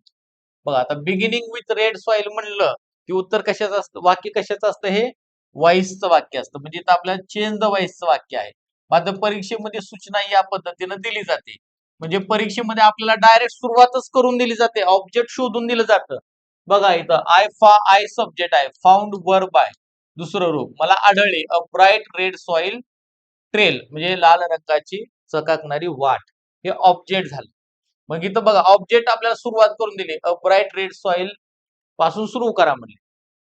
S1: बघा आता बिगिनिंग विथ रेड सॉइल म्हणलं की उत्तर कशाचं असतं? वाक्य कशाचं असतं? हे वॉइसचं वाक्य असतं. म्हणजे इथं आपल्याला चेंज द वॉइसचं वाक्य आहे. मात्र परीक्षेमध्ये सूचना या पद्धतीनं दिली जाते. म्हणजे परीक्षेमध्ये आपल्याला डायरेक्ट सुरुवातच करून दिली जाते. ऑब्जेक्ट शोधून दिलं जातं. बघा इथं आय सब्जेक्ट आहे. फाउंड वर्ब आहे. दुसरं रूप मला आढळले अ ब्राईट रेड सॉइल ट्रेल म्हणजे लाल रंगाची चकाकणारी वाट. हे ऑब्जेक्ट झालं. मग इथं बघा ऑब्जेक्ट आपल्याला सुरुवात करून दिली अ ब्राईट रेड सॉइल पासून सुरू करा म्हणले.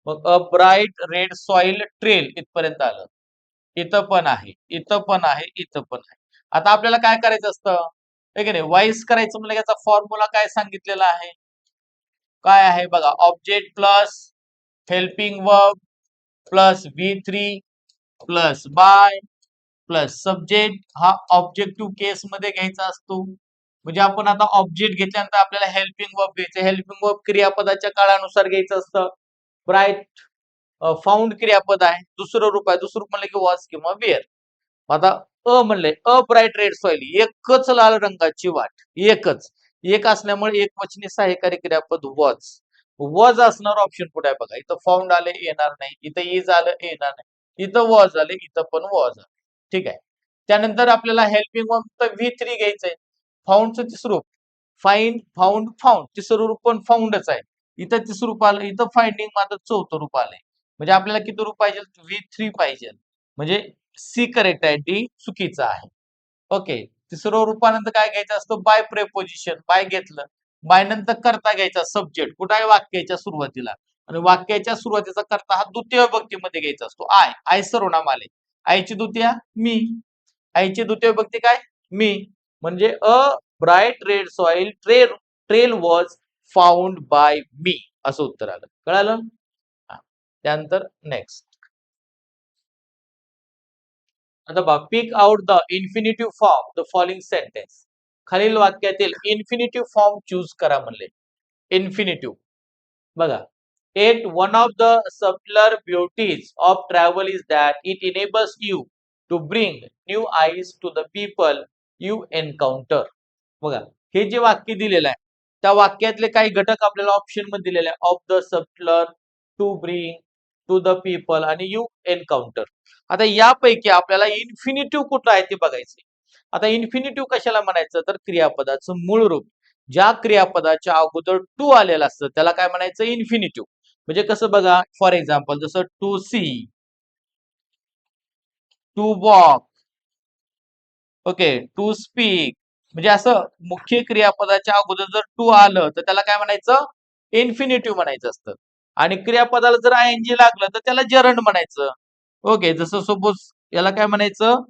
S1: मग अ ब्राईट रेड सॉइल ट्रेल इथपर्यंत आलं. इथं पण आहे, इथं पण आहे, इथं पण आहे. आता आपल्याला काय करायचं असतं? आहे की नाही? वाईज करायचं म्हणजे याचा फॉर्म्युला काय सांगितलेला आहे? काय आहे बघा object plus helping verb plus V3 plus by plus subject हा ऑब्जेक्टिव्ह केस मध्ये घ्यायचा असतो. म्हणजे आपण आता ऑब्जेक्ट घेतल्यानंतर आपल्याला हेल्पिंग वर्ब घ्यायचं. हेल्पिंग वर्ब क्रियापदाच्या काळानुसार घ्यायचं असतं. ब्राईट फाउंड क्रियापद आहे. दुसरं रूप आहे. दुसरं रूप म्हणलं की वॉज किंवा वेअर. आता म्हणले अ ब्राईट रेड सॉइल एकच लाल रंगाची वाट. एकच. एक असल्यामुळे एक वचनी सहाय्यकारी क्रियापद वॉज. वॉज असणार ऑप्शन कुठे आहे बघा. इथं फाउंड आले येणार नाही. इथं इज आलं येणार नाही. इथं वॉज आले इथं पण वॉज आलं. ठीक आहे. त्यानंतर आपल्याला हेल्पिंग वर्ब तर V3 घ्यायचंय. फाउंडचं तिसरं रूप फाउंड तिसरं रूप पण फाउंडच आहे. इथं तिसरं रूप आलं इथं फाइंडिंग माझं चौथं रूप आलंय. म्हणजे आपल्याला किती रूप पाहिजे? V3 पाहिजे. म्हणजे सी करेक्ट आहे, डी चुकीचा आहे. ओके. तिसरं रूपानंतर काय घ्यायचं असतं? By preposition. बाय घेतलं. बाय नंतर करता घ्यायचा सब्जेक्ट. कुठं आहे? वाक्याच्या सुरुवातीला. आणि वाक्याच्या सुरुवातीचा करता हा द्वितीय विभक्तीमध्ये घ्यायचा असतो. आय सर्वनाम आले. आईची द्वितीय मी. आईची द्वितीय विभक्ती काय? मी. म्हणजे a bright red soil trail was found by me असं उत्तर आलं. कळालं? हा. त्यानंतर नेक्स्ट. आता बघा pick out the infinitive form the following sentence. खालील वाक्यातील इन्फिनिटिव्ह फॉर्म चूज करा म्हणले. इन्फिनिटिव्ह बघा. Yet one of the subtler beauties of travel is that it enables you to bring new eyes to the people you encounter. बघा हे जे वाक्य दिलेलं आहे त्या वाक्यातले काही घटक आपल्याला ऑप्शन मध्ये दिलेले आहे. Of the subtler, to bring, to the people आणि यू एन्काउंटर. आता यापैकी आपल्याला इन्फिनिटिव्ह कुठलं आहे ते बघायचे. आता इन्फिनिटिव्ह कशाला म्हणायचं? तर क्रियापदाचं मूळ रूप ज्या क्रियापदाच्या अगोदर टू आलेलं असतं त्याला काय म्हणायचं? इन्फिनिटिव्ह. म्हणजे कसं बघा फॉर एक्झाम्पल जसं to see, to walk, okay, to speak. म्हणजे असं मुख्य क्रियापदाच्या अगोदर जर टू आलं तर त्याला काय म्हणायचं? इन्फिनिटिव्ह म्हणायचं असतं. आणि क्रियापदाला जर आयएनजी लागलं तर त्याला जरंड म्हणायचं. ओके, जसं सपोज याला काय म्हणायचं?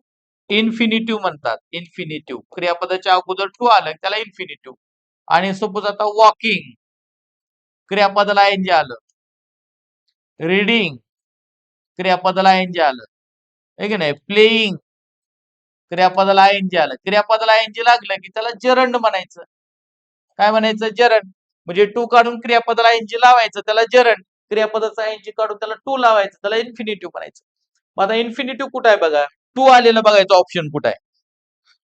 S1: इन्फिनिटिव्ह म्हणतात. इन्फिनिटिव्ह क्रियापदाच्या अगोदर टू आलं त्याला इन्फिनिटिव्ह. आणि सपोज आता वॉकिंग क्रियापदाला आयएनजी आलं. रीडिंग क्रियापदाला एनजी आलं, आहे की नाही. प्लेइंग क्रियापदाला एनजी आलं, क्रियापदाला एनजी लागलं की त्याला जरंड म्हणायचं. काय म्हणायचं? जरंड. म्हणजे टू काढून क्रियापदाला एनजी लावायचं, त्याला जरंड. क्रियापदाचा एनजी काढून त्याला टू लावायचं, त्याला इन्फिनिटिव्ह म्हणायचं. मग आता इन्फिनिटिव्ह कुठं आहे बघा, टू आलेलं बघायचं ऑप्शन कुठं आहे.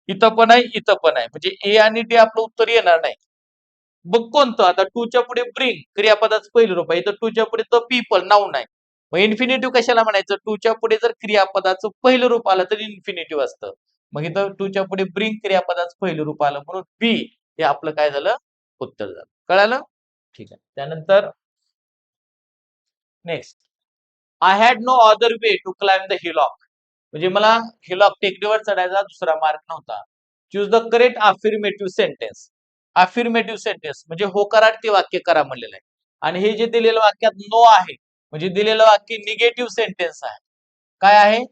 S1: इथं पण आहे, इथं पण आहे. म्हणजे ए आणि डी आपलं उत्तर येणार नाही. बघ कोणतं, आता टूच्या पुढे ब्रिंग क्रियापदाचं पहिलं रूप आहे, इथं टूच्या पुढे द पीपल नाऊन आहे. मग इन्फिनिटिव्ह कशाला म्हणायचं? टूच्या पुढे जर क्रियापदाचं पहिलं रूप आलं तर इन्फिनिटिव्ह असतं. मग इथं टूच्या पुढे ब्रिंग क्रियापदाचं पहिलं रूप आलं म्हणून बी हे आपलं काय झालं? उत्तर झालं. कळालं? ठीक आहे. त्यानंतर next, I had no other way to climb the hillock. म्हणजे मला हिलॉक टेकडीवर चढायचा दुसरा मार्ग नव्हता. Choose the correct affirmative sentence. Affirmative sentence म्हणजे होकारार्थी वाक्य करा म्हणलेलं आहे. आणि हे जे दिलेलं वाक्यात नो आहे, म्हणजे दिलेलं वाक्य निगेटिव्ह सेंटेन्स आहे. काय आहे?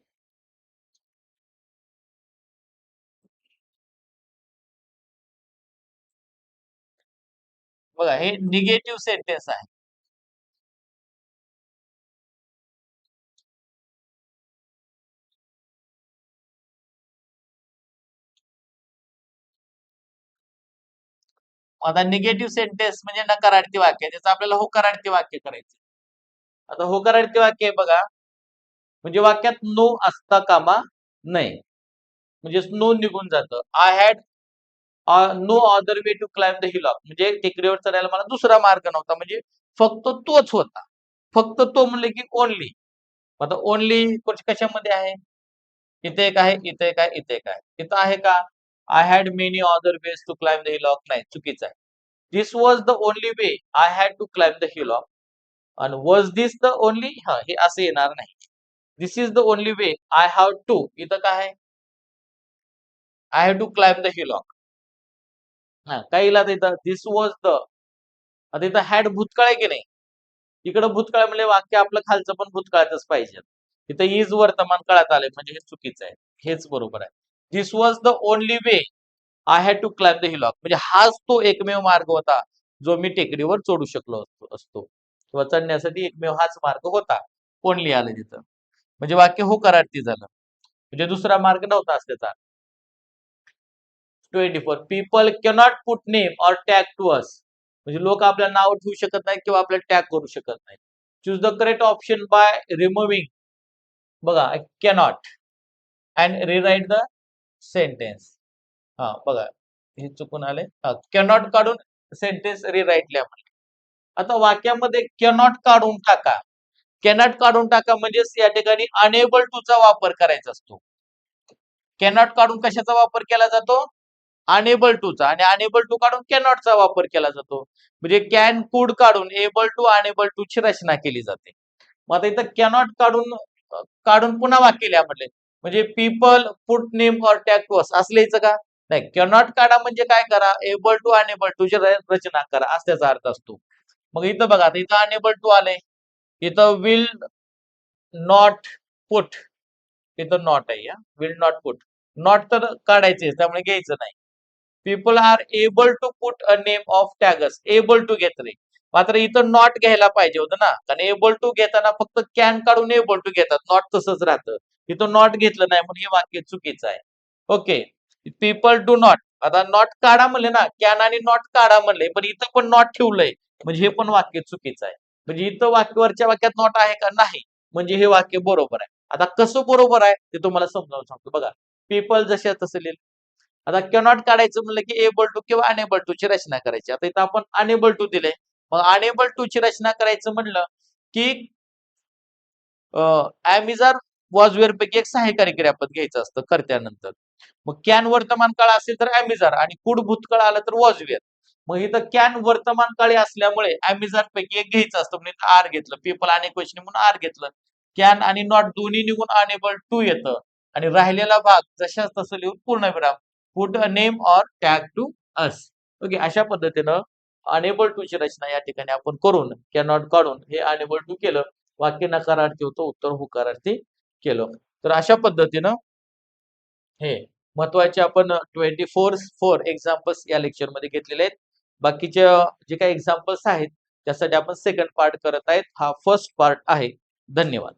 S1: बघा, हे निगेटिव्ह सेंटेन्स आहे. आता निगेटिव्ह सेंटेन्स म्हणजे नकारार्थी वाक्य, त्याचं आपल्याला होकारार्थी वाक्य करायचं. आता होकारार्थी वाक्य बघा, म्हणजे वाक्यात नो असता कामा नये, म्हणजे नो निघून जातं. I had no other way to climb the hillock, म्हणजे टेकडीवर चढायला मला दुसरा मार्ग नव्हता, म्हणजे फक्त तोच होता. फक्त तो म्हणले की ओनली. आता ओनली कशामध्ये आहे? इथे एक आहे, इथे एक आहे, इथे एक आहे. इथं आहे का? I had many other ways to climb the hillock, नाही, चुकीचं आहे. This was the only way I had to climb the hillock. आणि वॉज दिस द ओनली, हा हे असं येणार नाही. This is the only way I have to, इथं काय आहे? I have to climb the hillock. हा, काय इला इथं दिस वॉज द, आता इथं हॅड भूतकाळ आहे की नाही? इकडं भूतकाळ म्हणजे वाक्य आपलं खालचं पण भूतकाळातच पाहिजे. इथं इज वर्तमान काळात आलंय, म्हणजे हे चुकीचं आहे. हेच बरोबर आहे. This was the only way I had to climb the hillock, म्हणजे हाच तो एकमेव मार्ग होता जो मी टेकडीवर चढू शकलो असतो किंवा चढण्यासाठी एकमेव हाच मार्ग होता. ओनली आलं तिथं, म्हणजे वाक्य हो करार्थी झालं, म्हणजे दुसरा मार्ग नव्हता त्याचा. 24, people cannot put name or tag to us, म्हणजे लोक आपल्याला नाव ठेवू शकत नाही किंवा आपल्याला टॅग करू शकत नाही. Choose the correct option by removing, बघा, cannot and rewrite the sentence. हा बघा, हे चुकून आले. कॅनॉट काढून सेंटेन्स रिराईट लिहा. आता वाक्यामध्ये कॅनॉट काढून टाका. कॅनॉट काढून टाका म्हणजेच या ठिकाणी अनेबल टू चा वापर करायचा असतो. कॅनॉट काढून कशाचा वापर केला जातो? अनेबल टू चा. आणि अनेबल टू काढून कॅनॉट चा वापर केला जातो. म्हणजे कॅन कुड काढून एबल टू अनेबल टू ची रचना केली जाते. मग आता इथं कॅनॉट काढून काढून पुन्हा वाक्य लिहा म्हटले, म्हणजे people put name or tag to us असं लिहायचं का? नाही, कॅनॉट काढा म्हणजे काय करा? एबल टू अनेबल टू ची रचना करा, असा त्याचा अर्थ असतो. मग इथं बघा, इथं अनेबल टू आलंय, इथं विल नॉट पुट, इथं नॉट आहे. विल नॉट पुट, नॉट तर काढायचे त्यामुळे घ्यायचं नाही. People are able to put a name of tags, able to घेतले, मात्र इथं नॉट घ्यायला पाहिजे होतं ना, कारण एबल टू घेताना फक्त कॅन काढून एबल टू घेतात, नॉट तसंच राहतं. इथं नॉट घेतलं नाही म्हणून हे वाक्य चुकीचं आहे. ओके, पीपल डू नॉट, आता नॉट काढा म्हणले ना, कॅन आणि नॉट काढा म्हणले, पण इथं पण नॉट ठेवलंय, म्हणजे हे पण वाक्य चुकीचं आहे. म्हणजे इथं वाक्यावरच्या वाक्यात नॉट आहे का? नाही, म्हणजे हे वाक्य बरोबर आहे. आता कसं बरोबर आहे ते तुम्हाला समजावून सांगतो. बघा, पीपल जसे तसं लिहिलं. आता कॅनॉट काढायचं म्हणलं की एबल टू किंवा अनेबल टू ची रचना करायची. आता इथं आपण अनेबल टू दिले, मग अनेबल टू ची रचना करायचं म्हणलं की ऍमिजार वॉज वेअर पैकी एक सहाय्यकारी क्रियापद घ्यायचं असतं कर्त्यानंतर. मग कॅन वर्तमान काळ असेल तर ऍमिजार, आणि कुड भूतकाळ आलं तर वॉज वेअर. मग इथं कॅन वर्तमान काळी असल्यामुळे ऍमिजार पैकी एक घ्यायचं असतं, म्हणजे आर घेतलं. पीपल अनेक क्वेश्चन म्हणून आर घेतलं. कॅन आणि नॉट दोन्ही निघून अनेबल टू येतं, आणि राहिलेला भाग जशाच तसं लिहून पूर्णविराम, put a name or tag to us. Okay, अशा पद्धतीनं अनेबल टू ची रचना या ठिकाणी आपण करून कॅनॉट काढून हे अनेबल टू केलं, वाक्य नकारार्थी होतं, उत्तर होकारार्थी केलं. तर अशा पद्धतीनं हे महत्वाचे आपण 24 एक्झाम्पल्स या लेक्चर मध्ये घेतलेले आहेत. बाकीच्या जे काही एक्झाम्पल्स आहेत त्यासाठी आपण सेकंड पार्ट करत आहेत. हा फर्स्ट पार्ट आहे. धन्यवाद.